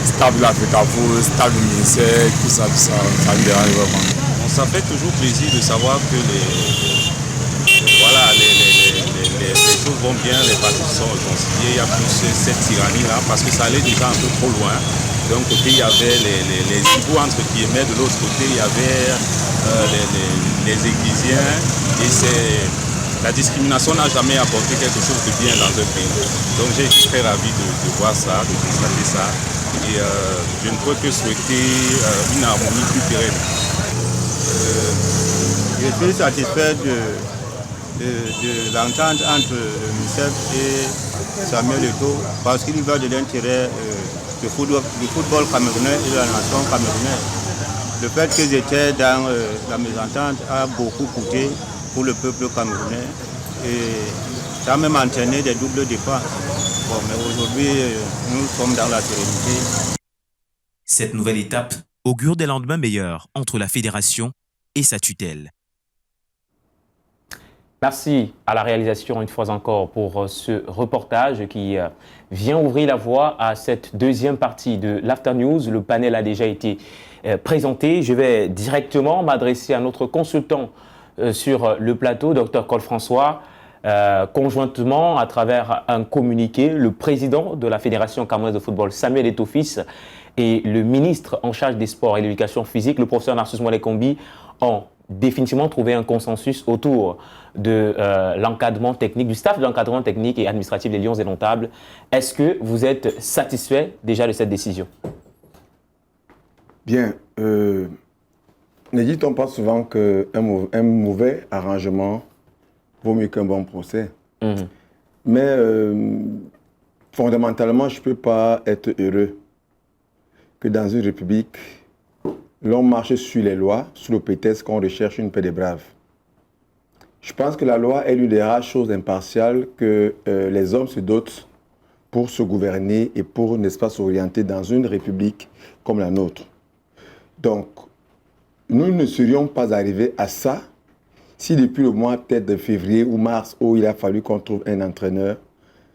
stable de la FECAFOOT, stable du ministère, tout ça me dérange vraiment. Ça fait toujours plaisir de savoir que les choses vont bien, les partis sont réconciliés, il y a plus cette tyrannie-là, parce que ça allait déjà un peu trop loin. D'un côté, il y avait les égouts entre guillemets, de l'autre côté, il y avait les églisiens, et la discrimination n'a jamais apporté quelque chose de bien dans un pays. Donc j'ai été très ravi de voir ça, de constater ça. Et je ne peux que souhaiter une harmonie plus pérenne. Je suis satisfait de l'entente entre le MINSEP et Samuel Eto'o parce qu'il va de l'intérêt du football camerounais et de la nation camerounaise. Le fait qu'ils étaient dans la mésentente a beaucoup coûté pour le peuple camerounais et ça a même entraîné des doubles dépenses. Bon, mais aujourd'hui, nous sommes dans la sérénité. Cette nouvelle étape augure des lendemains meilleurs entre la fédération et sa tutelle. Merci à la réalisation une fois encore pour ce reportage qui vient ouvrir la voie à cette deuxième partie de l'After News. Le panel a déjà été présenté. Je vais directement m'adresser à notre consultant sur le plateau, Dr Cole François. Conjointement, à travers un communiqué, le président de la Fédération camerounaise de football, Samuel Eto'o fils, et le ministre en charge des sports et de l'éducation physique, le professeur Narcisse Mouedekombi, ont définitivement trouvé un consensus autour de l'encadrement technique, du staff de l'encadrement technique et administratif des Lions indomptables. Est-ce que vous êtes satisfait déjà de cette décision? Bien, Ne dit-on pas souvent qu'un mauvais arrangement vaut mieux qu'un bon procès? Mais fondamentalement, je ne peux pas être heureux que dans une république, l'on marche sur les lois, sous le prétexte qu'on recherche une paix des braves. Je pense que la loi est l'une des rares choses impartiales que les hommes se dotent pour se gouverner et pour, n'est-ce pas, s'orienter dans une république comme la nôtre. Donc, nous ne serions pas arrivés à ça si depuis le mois peut-être de février ou mars, où il a fallu qu'on trouve un entraîneur,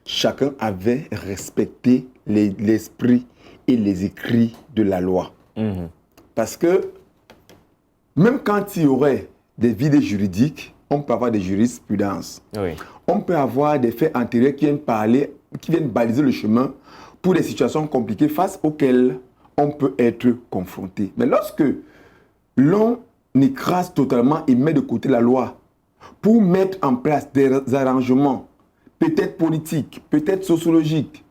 chacun avait respecté l'esprit et les écrits de la loi. Parce que même quand il y aurait des vides juridiques, on peut avoir des jurisprudences. Oui. On peut avoir des faits antérieurs qui viennent baliser le chemin pour des situations compliquées face auxquelles on peut être confronté. Mais lorsque l'on écrase totalement et met de côté la loi pour mettre en place des arrangements, peut-être politiques, peut-être sociologiques,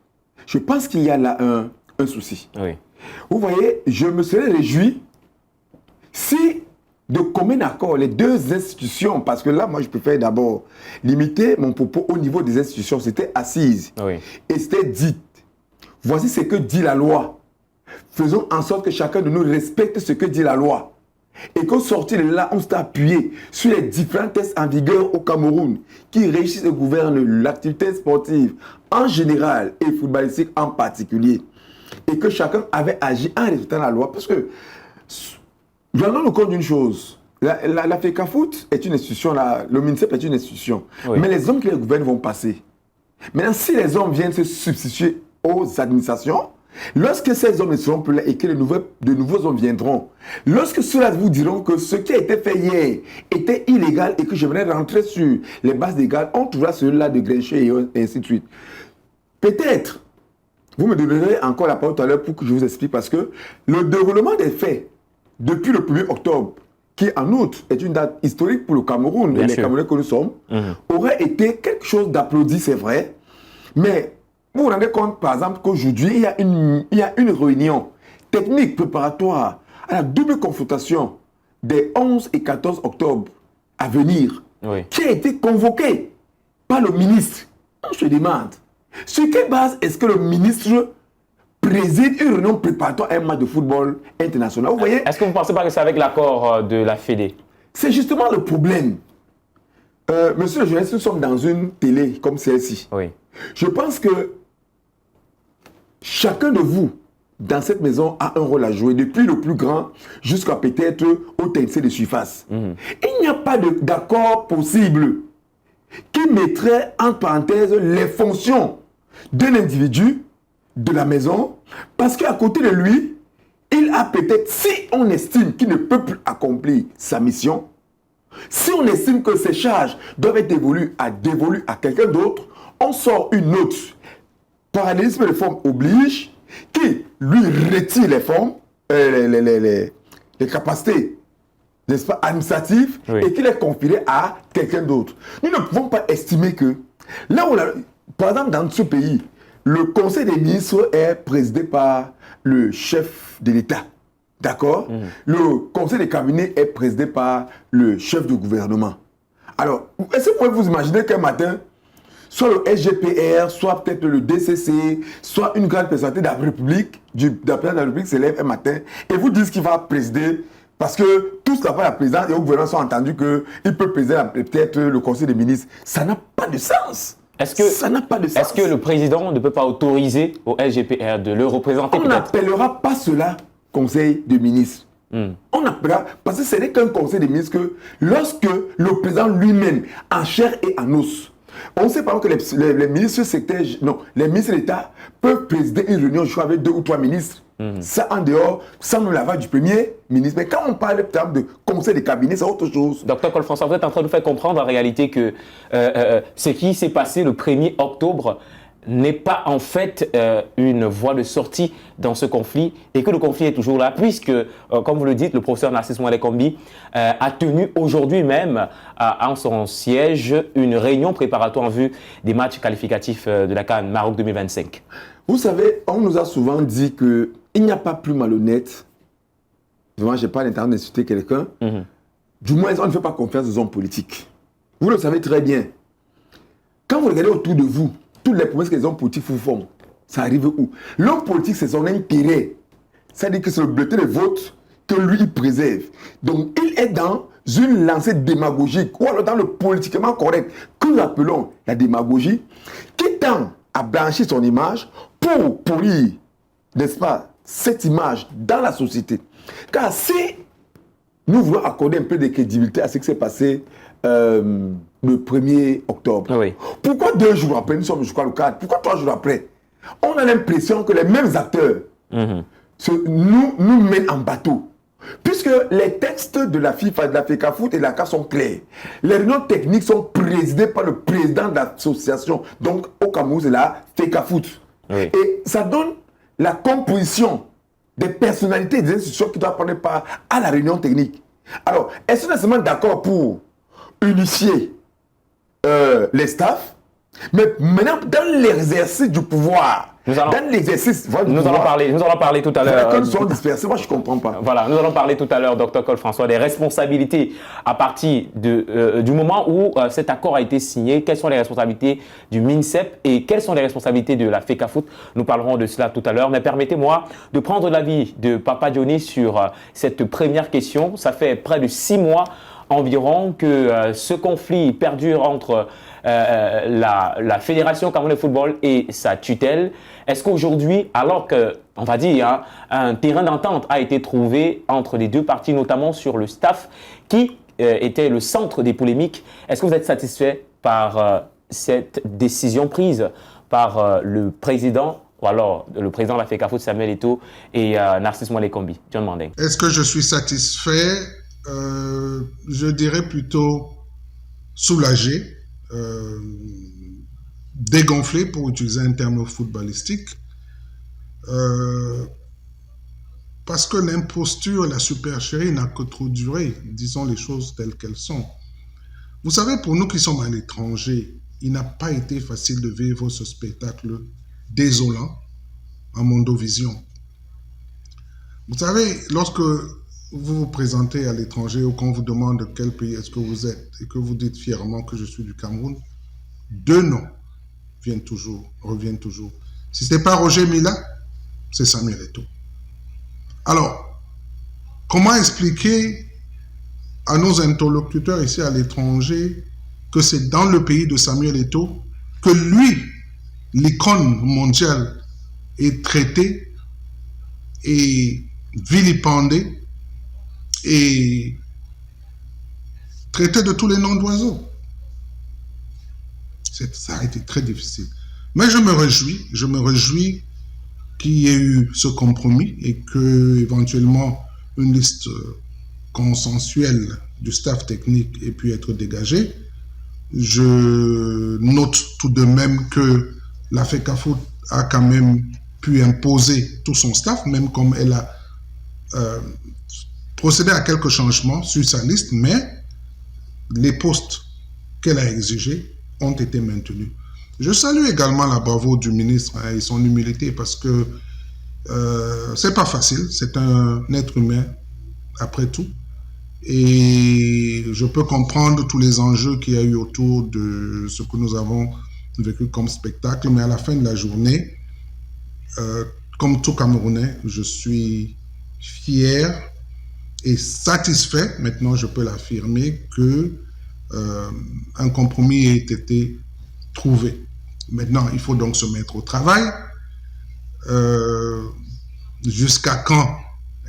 je pense qu'il y a là un souci. Oui. Vous voyez, je me serais réjoui si de commun accord les deux institutions, parce que là, moi, je préfère d'abord limiter mon propos au niveau des institutions, c'était assise et c'était dit. Voici ce que dit la loi. Faisons en sorte que chacun de nous respecte ce que dit la loi. Et qu'au sortir de là, on s'est appuyé sur les différents tests en vigueur au Cameroun qui régissent et gouvernent l'activité sportive en général et footballistique en particulier. Et que chacun avait agi en respectant la loi. Parce que, je vous donne compte d'une chose, la FECAFOOT est une institution, le MINCEP est une institution, mais les hommes qui les gouvernent vont passer. Maintenant, si les hommes viennent se substituer aux administrations, lorsque ces hommes ne seront plus là et que de nouveaux hommes viendront, lorsque ceux-là vous diront que ce qui a été fait hier était illégal et que je venais rentrer sur les bases légales, on trouvera celui-là de grincher et ainsi de suite. Peut-être, vous me donnerez encore la parole tout à l'heure pour que je vous explique, parce que le déroulement des faits depuis le 1er octobre, qui en outre est une date historique pour le Cameroun, les Camerounais que nous sommes, aurait été quelque chose d'applaudi, c'est vrai, mais vous vous rendez compte, par exemple, qu'aujourd'hui, il y a une réunion technique préparatoire à la double confrontation des 11 et 14 octobre à venir, qui a été convoquée par le ministre. On se demande, sur quelle base est-ce que le ministre préside une réunion préparatoire à un match de football international? Vous voyez? Est-ce que vous ne pensez pas que c'est avec l'accord de la Fédé? C'est justement le problème. Monsieur le journaliste, nous sommes dans une télé comme celle-ci. Je pense que chacun de vous, dans cette maison, a un rôle à jouer, depuis le plus grand jusqu'à peut-être au TNC de surface. Il n'y a pas d'accord possible qui mettrait en parenthèse les fonctions d'un individu de la maison, parce qu'à côté de lui, il a peut-être, si on estime qu'il ne peut plus accomplir sa mission, si on estime que ses charges doivent être dévolues à quelqu'un d'autre, on sort une autre. Parallélisme de forme oblige, qui lui retire les formes, les capacités, n'est-ce pas, administratives, et qui les confierait à quelqu'un d'autre. Nous ne pouvons pas estimer que, là où, par exemple, dans ce pays, le Conseil des ministres est présidé par le chef de l'État. D'accord? Le Conseil des cabinets est présidé par le chef du gouvernement. Alors, est-ce que vous pouvez vous imaginer qu'un matin, soit le SGPR, soit peut-être le DCC, soit une grande personnalité de la République, se lève un matin et vous disent qu'il va présider, parce que tous là-bas, la présidence et au gouvernement sont entendus qu'il peut présider peut-être le Conseil des ministres. Ça n'a pas de sens. Ça n'a pas de sens. Est-ce que le président ne peut pas autoriser au SGPR de le représenter? On n'appellera pas cela Conseil des ministres. On appellera, parce que ce n'est qu'un Conseil des ministres que lorsque le président lui-même, en chair et en os, on sait par exemple que les ministres secrétaires, non, les ministres d'État peuvent présider une réunion avec 2 ou 3 ministres. Ça en dehors, sans nous l'aval du premier ministre. Mais quand on parle de conseil de cabinet, c'est autre chose. Docteur Colfrançois, vous êtes en train de nous faire comprendre en réalité que ce qui s'est passé le 1er octobre n'est pas en fait une voie de sortie dans ce conflit et que le conflit est toujours là puisque, comme vous le dites, le professeur Narcisse Mwalekombi a tenu aujourd'hui même en son siège une réunion préparatoire en vue des matchs qualificatifs de la CAN Maroc 2025. Vous savez, on nous a souvent dit qu'il n'y a pas plus malhonnête vraiment, je n'ai pas l'intention d'insulter quelqu'un, du moins, on ne fait pas confiance aux hommes politiques. Vous le savez très bien. Quand vous regardez autour de vous, toutes les promesses que les hommes politiques vous font, ça arrive où? L'homme politique, c'est son intérêt. C'est-à-dire que c'est le bulletin de vote que lui, il préserve. Donc, il est dans une lancée démagogique, ou alors dans le politiquement correct, que nous appelons la démagogie, qui tend à blanchir son image pour pourrir, n'est-ce pas, cette image dans la société. Car si nous voulons accorder un peu de crédibilité à ce qui s'est passé le 1er octobre, Oui. pourquoi 2 jours après, nous sommes jusqu'à le 4, pourquoi 3 jours après, on a l'impression que les mêmes acteurs nous mènent en bateau? Puisque les textes de la FIFA, de la FECAFOOT et de la CAF sont clairs. Les réunions techniques sont présidées par le président de l'association. Donc, au Cameroun, c'est la FECAFOOT. Oui. Et ça donne la composition des personnalités des institutions qui doivent prendre part à la réunion technique. Alors, est-ce qu'on est seulement d'accord pour unifier les staffs? Mais maintenant, dans l'exercice du pouvoir, nous allons parler tout à l'heure. Quand ils sont dispersés, moi je ne comprends pas. Voilà, nous allons parler tout à l'heure, Dr Cole François, des responsabilités à partir du moment où cet accord a été signé. Quelles sont les responsabilités du MINSEP et quelles sont les responsabilités de la FECAFOOT? Nous parlerons de cela tout à l'heure. Mais permettez-moi de prendre l'avis de Papa Johnny sur cette première question. Ça fait près de 6 mois environ que ce conflit perdure entre la Fédération Camerounaise de football et sa tutelle. Est-ce qu'aujourd'hui, alors que, on va dire, un terrain d'entente a été trouvé entre les deux parties, notamment sur le staff qui était le centre des polémiques, est-ce que vous êtes satisfait par cette décision prise par le président ou alors le président de la FECAFOOT, Samuel Eto'o, et Narcisse Mwalekombi, John Mandeng? Est-ce que je suis satisfait? Je dirais plutôt soulagé, dégonflé pour utiliser un terme footballistique, parce que l'imposture, la supercherie n'a que trop duré, disons les choses telles qu'elles sont. Vous savez, pour nous qui sommes à l'étranger, il n'a pas été facile de vivre ce spectacle désolant en Mondovision. Vous savez, lorsque vous vous présentez à l'étranger ou qu'on vous demande de quel pays est-ce que vous êtes et que vous dites fièrement que je suis du Cameroun, 2 noms reviennent toujours. Si ce n'est pas Roger Mila, c'est Samuel Eto'o. Alors, comment expliquer à nos interlocuteurs ici à l'étranger que c'est dans le pays de Samuel Eto'o que lui, l'icône mondiale, est traité et vilipendé et traité de tous les noms d'oiseaux? Ça a été très difficile. Mais je me réjouis qu'il y ait eu ce compromis et que éventuellement une liste consensuelle du staff technique ait pu être dégagée. Je note tout de même que la FECAFOOT a quand même pu imposer tout son staff, même comme elle a procédé à quelques changements sur sa liste, mais les postes qu'elle a exigés ont été maintenus. Je salue également la bravoure du ministre et son humilité parce que c'est pas facile, c'est un être humain après tout. Et je peux comprendre tous les enjeux qu'il y a eu autour de ce que nous avons vécu comme spectacle, mais à la fin de la journée, comme tout Camerounais, je suis fier et satisfait, maintenant je peux l'affirmer, que un compromis ait été trouvé. Maintenant, il faut donc se mettre au travail. Jusqu'à quand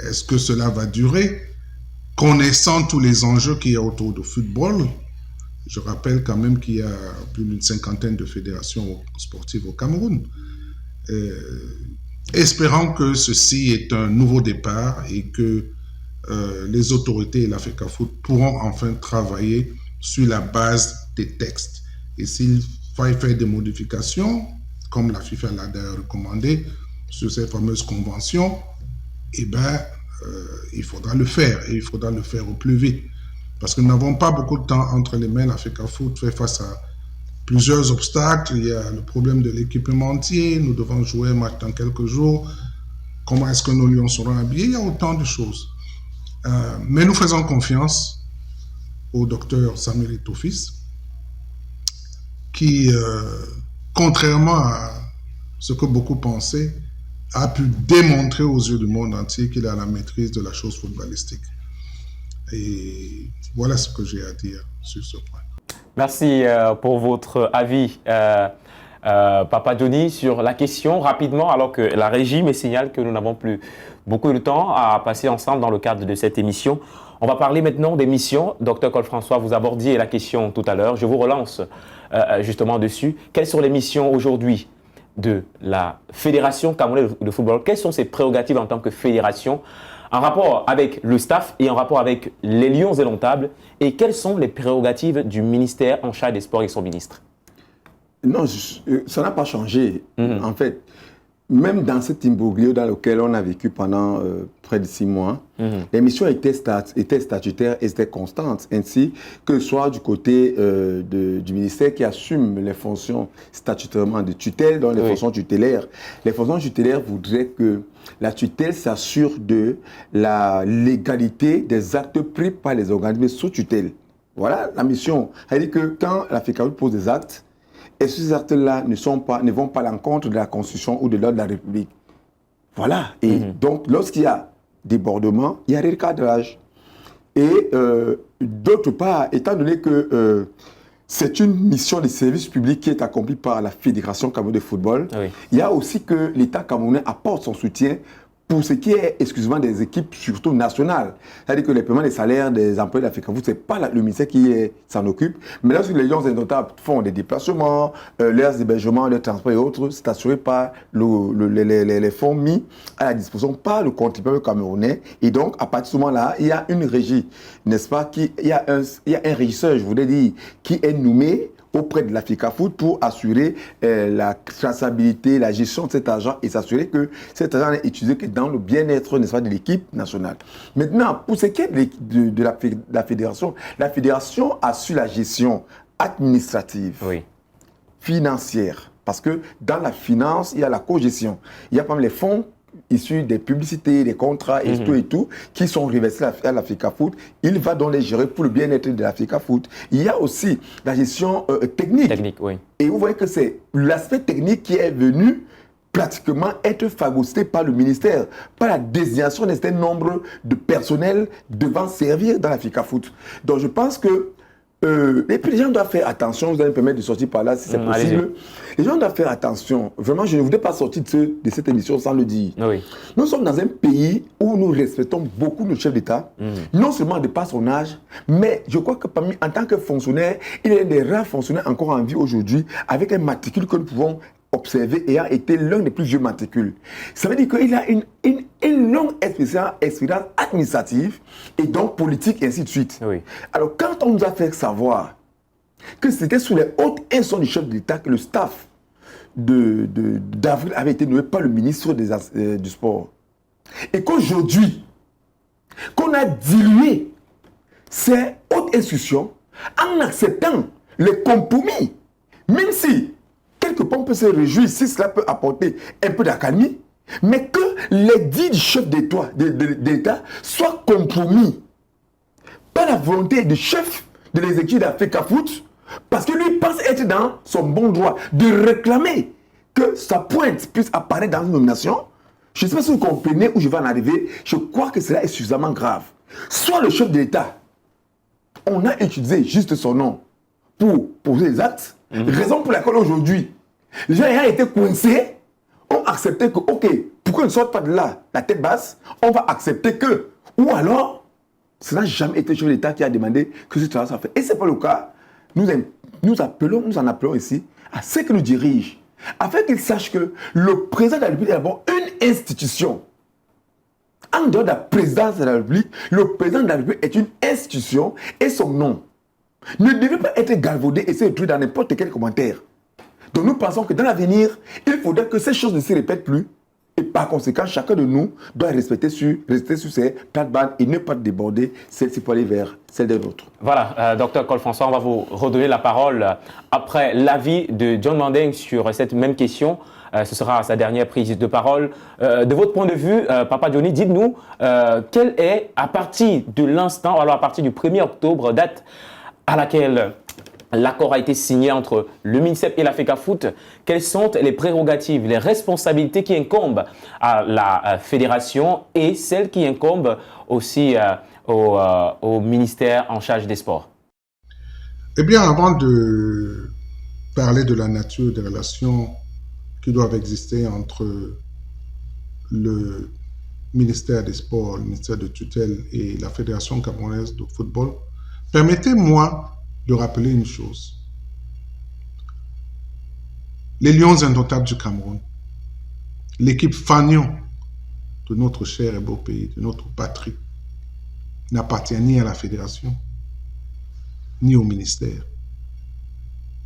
est-ce que cela va durer? Connaissant tous les enjeux qu'il y a autour du football, je rappelle quand même qu'il y a plus d'une 50aine de fédérations sportives au Cameroun. Espérant que ceci est un nouveau départ et que les autorités et la FECAFOOT pourront enfin travailler sur la base des textes. Et s'il faut faire des modifications, comme la FIFA l'a d'ailleurs recommandé, sur ces fameuses conventions, eh bien, il faudra le faire, et il faudra le faire au plus vite. Parce que nous n'avons pas beaucoup de temps entre les mains. La FECAFOOT fait face à plusieurs obstacles. Il y a le problème de l'équipementier. Nous devons jouer un match dans quelques jours. Comment est-ce que nos lions seront habillés? Il y a autant de choses. Mais nous faisons confiance au docteur Samuel Eto'o-Fils qui, contrairement à ce que beaucoup pensaient, a pu démontrer aux yeux du monde entier qu'il a la maîtrise de la chose footballistique. Et voilà ce que j'ai à dire sur ce point. Merci pour votre avis, Papa Johnny, sur la question rapidement, alors que la régie me signale que nous n'avons plus beaucoup de temps à passer ensemble dans le cadre de cette émission. On va parler maintenant des missions. Docteur Cole-François, vous abordiez la question tout à l'heure. Je vous relance justement dessus. Quelles sont les missions aujourd'hui de la Fédération camerounaise de football? Quelles sont ses prérogatives en tant que fédération en rapport avec le staff et en rapport avec les Lions Indomptables? Et quelles sont les prérogatives du ministère en charge des sports et son ministre? Non, ça n'a pas changé. En fait, même dans cet imbroglio dans lequel on a vécu pendant près de 6 mois, les missions étaient statutaires et étaient constantes, ainsi que ce soit du côté du ministère qui assume les fonctions statutairement de tutelle, dans les fonctions tutélaires. Les fonctions tutélaires voudraient que la tutelle s'assure de la légalité des actes pris par les organismes sous tutelle. Voilà la mission. C'est-à-dire que quand la FECAFOOT pose des actes, et ces actes-là ne vont pas à l'encontre de la Constitution ou de l'ordre de la République. Voilà. Et donc, lorsqu'il y a débordement, il y a recadrage. Et d'autre part, étant donné que c'est une mission de service public qui est accomplie par la Fédération camerounaise de football, il y a aussi que l'État camerounais apporte son soutien pour ce qui est exclusivement des équipes surtout nationales. C'est-à-dire que les paiements des salaires des employés de la FECAFOOT, ce n'est pas le ministère qui s'en occupe. Mais lorsque les Lions Indomptables font des déplacements, leurs hébergements, leurs transports et autres, c'est assuré par les fonds mis à la disposition par le contribuable camerounais. Et donc, à partir de ce moment-là, il y a une régie, n'est-ce pas, il y a un régisseur, je voudrais dire, qui est nommé auprès de la FECAFOOT pour assurer la traçabilité, la gestion de cet argent et s'assurer que cet argent n'est utilisé que dans le bien-être, n'est-ce pas, de l'équipe nationale. Maintenant, pour ce qui est de la fédération assure la gestion administrative, financière, parce que dans la finance, il y a la cogestion. Il y a pas mal les fonds issus des publicités, des contrats et tout, qui sont reversés à la FECAFOOT. Il va donc les gérer pour le bien-être de la FECAFOOT. Il y a aussi la gestion technique. Et vous voyez que c'est l'aspect technique qui est venu pratiquement être phagocyté par le ministère, par la désignation d'un certain nombre de personnels devant servir dans la FECAFOOT. Donc je pense que les gens doivent faire attention, vous allez me permettre de sortir par là si c'est possible. Les gens doivent faire attention. Vraiment, je ne voudrais pas sortir de cette émission sans le dire. Nous sommes dans un pays où nous respectons beaucoup nos chefs d'État, non seulement de par son âge, mais je crois que en tant que fonctionnaire, il y a des rares fonctionnaires encore en vie aujourd'hui avec un matricule que nous pouvons observer et a été l'un des plus vieux matricules. Ça veut dire qu'il a une longue expérience administrative et donc politique et ainsi de suite. Alors quand on nous a fait savoir que c'était sous les hautes instructions du chef de l'État que le staff d'Avril avait été nommé par le ministre du Sport et qu'aujourd'hui, qu'on a dilué ces hautes institutions en acceptant les compromis, même si quelque part, on peut se réjouir si cela peut apporter un peu d'accalmie, mais que les dits du chef d'État soient compromis par la volonté du chef de l'exécutif de la FECAFOOT, parce que lui pense être dans son bon droit de réclamer que sa pointe puisse apparaître dans une nomination. Je ne sais pas si vous comprenez où je vais en arriver. Je crois que cela est suffisamment grave. Soit le chef de l'État, on a utilisé juste son nom pour poser les actes, raison pour laquelle aujourd'hui, les gens ayant été coincés ont accepté que, ok, pourquoi ils ne sortent pas de là, la tête basse, on va accepter que, ou alors, ce n'a jamais été le chef de l'État qui a demandé que ce travail soit fait. Et ce n'est pas le cas. Nous en appelons ici à ceux qui nous dirigent, afin qu'ils sachent que le président de la République est d'abord une institution. En dehors de la présidence de la République, le président de la République est une institution et son nom ne devait pas être galvaudé et se retrouver dans n'importe quel commentaire. Donc nous pensons que dans l'avenir, il faudrait que ces choses ne se répètent plus. Et par conséquent, chacun de nous doit rester sur ses plates-bandes et ne pas déborder celle-ci pour aller vers celle des autres. Voilà, Dr Cole-François, on va vous redonner la parole après l'avis de John Mandeng sur cette même question. ce sera sa dernière prise de parole. De votre point de vue, Papa Johnny, dites-nous, quel est, à partir de l'instant, alors à partir du 1er octobre, date à laquelle l'accord a été signé entre le MINSEP et la FECAFOOT, quelles sont les prérogatives, les responsabilités qui incombent à la fédération et celles qui incombent aussi au ministère en charge des sports? Eh bien, avant de parler de la nature des relations qui doivent exister entre le ministère des Sports, le ministère de tutelle et la Fédération camerounaise de football, permettez-moi de rappeler une chose. Les Lions indomptables du Cameroun, l'équipe fanion de notre cher et beau pays, de notre patrie, n'appartient ni à la fédération, ni au ministère.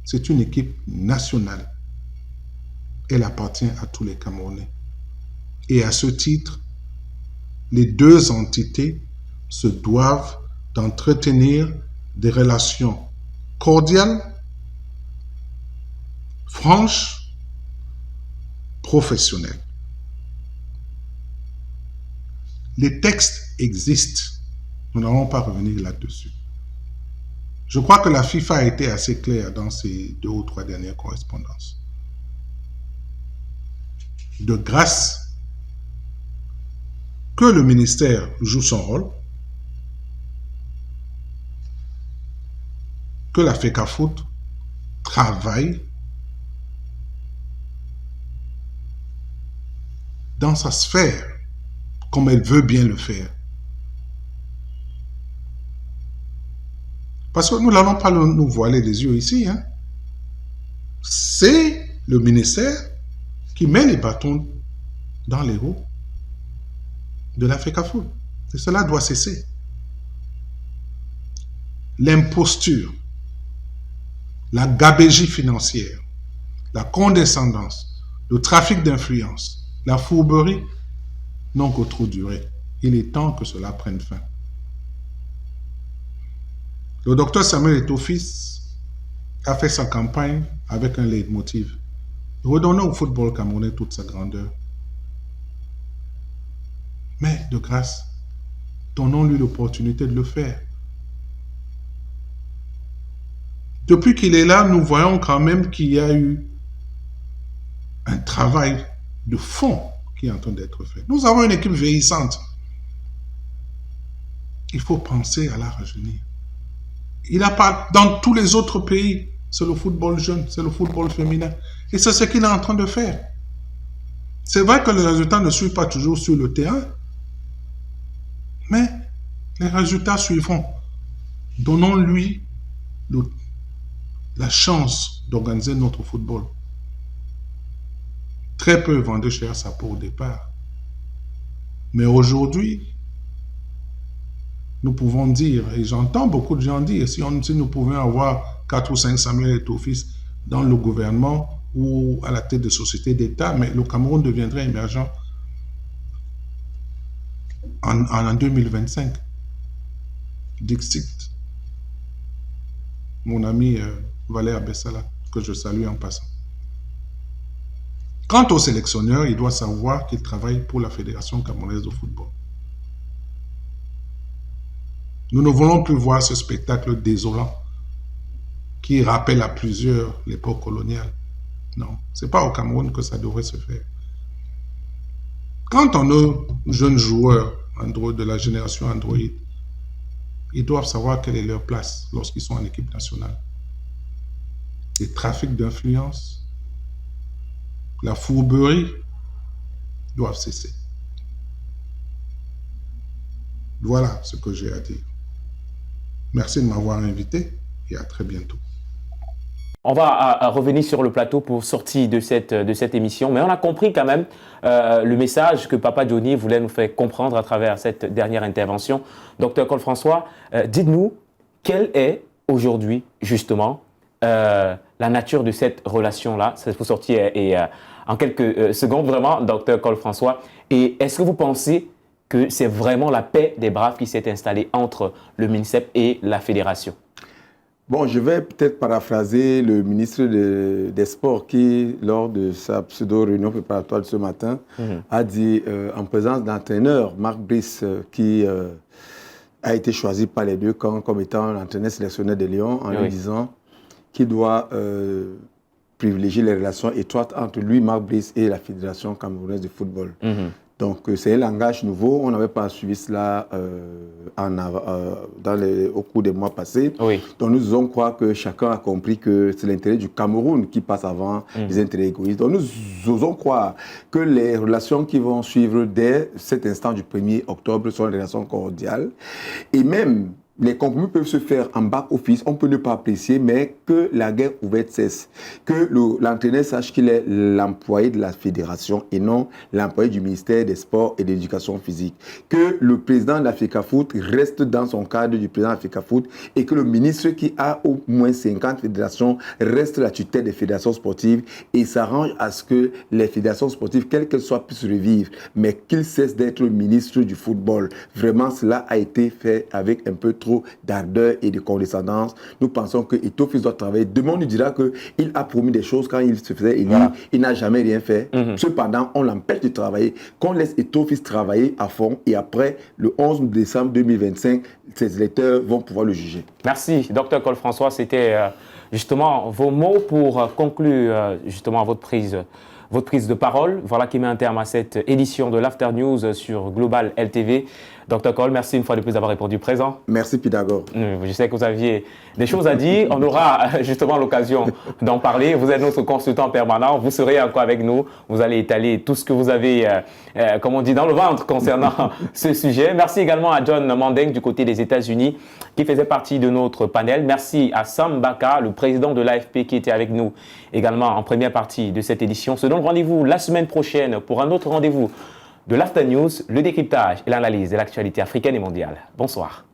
C'est une équipe nationale. Elle appartient à tous les Camerounais. Et à ce titre, les deux entités se doivent d'entretenir des relations cordiales, franches, professionnelles. Les textes existent. Nous n'allons pas revenir là-dessus. Je crois que la FIFA a été assez claire dans ses 2 ou 3 dernières correspondances. De grâce, que le ministère joue son rôle, que la FECAFOOT travaille dans sa sphère, comme elle veut bien le faire. Parce que nous n'allons pas nous voiler les yeux ici. Hein. C'est le ministère qui met les bâtons dans les roues de la FECAFOOT. Et cela doit cesser. L'imposture, la gabégie financière, la condescendance, le trafic d'influence, la fourberie n'ont que trop duré. Il est temps que cela prenne fin. Le docteur Samuel Eto'o-Fils a fait sa campagne avec un leitmotiv. Redonnons au football camerounais toute sa grandeur. Mais, de grâce, donnons-lui l'opportunité de le faire. Depuis qu'il est là, nous voyons quand même qu'il y a eu un travail de fond qui est en train d'être fait. Nous avons une équipe vieillissante. Il faut penser à la rajeunir. Il n'a pas, dans tous les autres pays, c'est le football jeune, c'est le football féminin. Et c'est ce qu'il est en train de faire. C'est vrai que les résultats ne suivent pas toujours sur le terrain, mais les résultats suivront. Donnons-lui la chance d'organiser notre football. Très peu vendaient cher sa peau au départ. Mais aujourd'hui, nous pouvons dire, et j'entends beaucoup de gens dire, si nous pouvions avoir 4 ou 5 Samuel Eto'o-Fils dans le gouvernement ou à la tête de sociétés d'État, mais le Cameroun deviendrait émergent en 2025. Dixit. Mon ami Valère Bessala, que je salue en passant. Quant au sélectionneur, il doit savoir qu'il travaille pour la Fédération camerounaise de football. Nous ne voulons plus voir ce spectacle désolant qui rappelle à plusieurs l'époque coloniale. Non, ce n'est pas au Cameroun que ça devrait se faire. Quant à nos jeunes joueurs Android, de la génération Android, ils doivent savoir quelle est leur place lorsqu'ils sont en équipe nationale. Les trafics d'influence, la fourberie doivent cesser. Voilà ce que j'ai à dire. Merci de m'avoir invité et à très bientôt. On va revenir sur le plateau pour sortir de cette émission, mais on a compris quand même le message que Papa Johnny voulait nous faire comprendre à travers cette dernière intervention. Docteur Cole-François, dites-nous quelle est aujourd'hui justement la nature de cette relation-là. C'est pour sortir en quelques secondes vraiment, Docteur Cole-François. Et est-ce que vous pensez que c'est vraiment la paix des braves qui s'est installée entre le MINSEP et la fédération? Bon, je vais peut-être paraphraser le ministre des Sports qui, lors de sa pseudo-réunion préparatoire de ce matin, a dit, en présence d'entraîneur, Marc Brice, qui a été choisi par les deux camps comme étant l'entraîneur sélectionneur des Lions, en lui disant qu'il doit privilégier les relations étroites entre lui, Marc Brice, et la Fédération camerounaise de football. Donc, c'est un langage nouveau. On n'avait pas suivi cela au cours des mois passés. Donc, nous osons croire que chacun a compris que c'est l'intérêt du Cameroun qui passe avant les intérêts égoïstes. Donc, nous osons croire que les relations qui vont suivre dès cet instant du 1er octobre sont des relations cordiales. Et même, les compromis peuvent se faire en back-office, on peut ne pas apprécier, mais que la guerre ouverte cesse. Que l'entraîneur sache qu'il est l'employé de la fédération et non l'employé du ministère des Sports et de l'Éducation physique. Que le président de l'Africa Foot reste dans son cadre du président de l'Africa Foot et que le ministre qui a au moins 50 fédérations reste la tutelle des fédérations sportives et s'arrange à ce que les fédérations sportives, quelles qu'elles soient, puissent revivre, mais qu'il cesse d'être le ministre du football. Vraiment, cela a été fait avec un peu trop d'ardeur et de condescendance. Nous pensons que Eto'o-Fils doit travailler. Demain, on lui dira qu'il a promis des choses quand il se faisait élire. Il n'a jamais rien fait. Cependant, on l'empêche de travailler. Qu'on laisse Eto'o-Fils travailler à fond et après, le 11 décembre 2025, ses électeurs vont pouvoir le juger. Merci, Dr Cole François. C'était justement vos mots pour conclure justement votre prise de parole. Voilà qui met un terme à cette édition de l'After News sur Global LTV. Dr Cole, merci une fois de plus d'avoir répondu présent. Merci Pythagore. Je sais que vous aviez des choses à dire. On aura justement l'occasion d'en parler. Vous êtes notre consultant permanent. Vous serez encore avec nous. Vous allez étaler tout ce que vous avez, comme on dit, dans le ventre concernant ce sujet. Merci également à John Mandeng du côté des États-Unis qui faisait partie de notre panel. Merci à Sam Baka, le président de l'AFP qui était avec nous également en première partie de cette édition. On se donne rendez-vous la semaine prochaine pour un autre rendez-vous de l'After News, le décryptage et l'analyse de l'actualité africaine et mondiale. Bonsoir.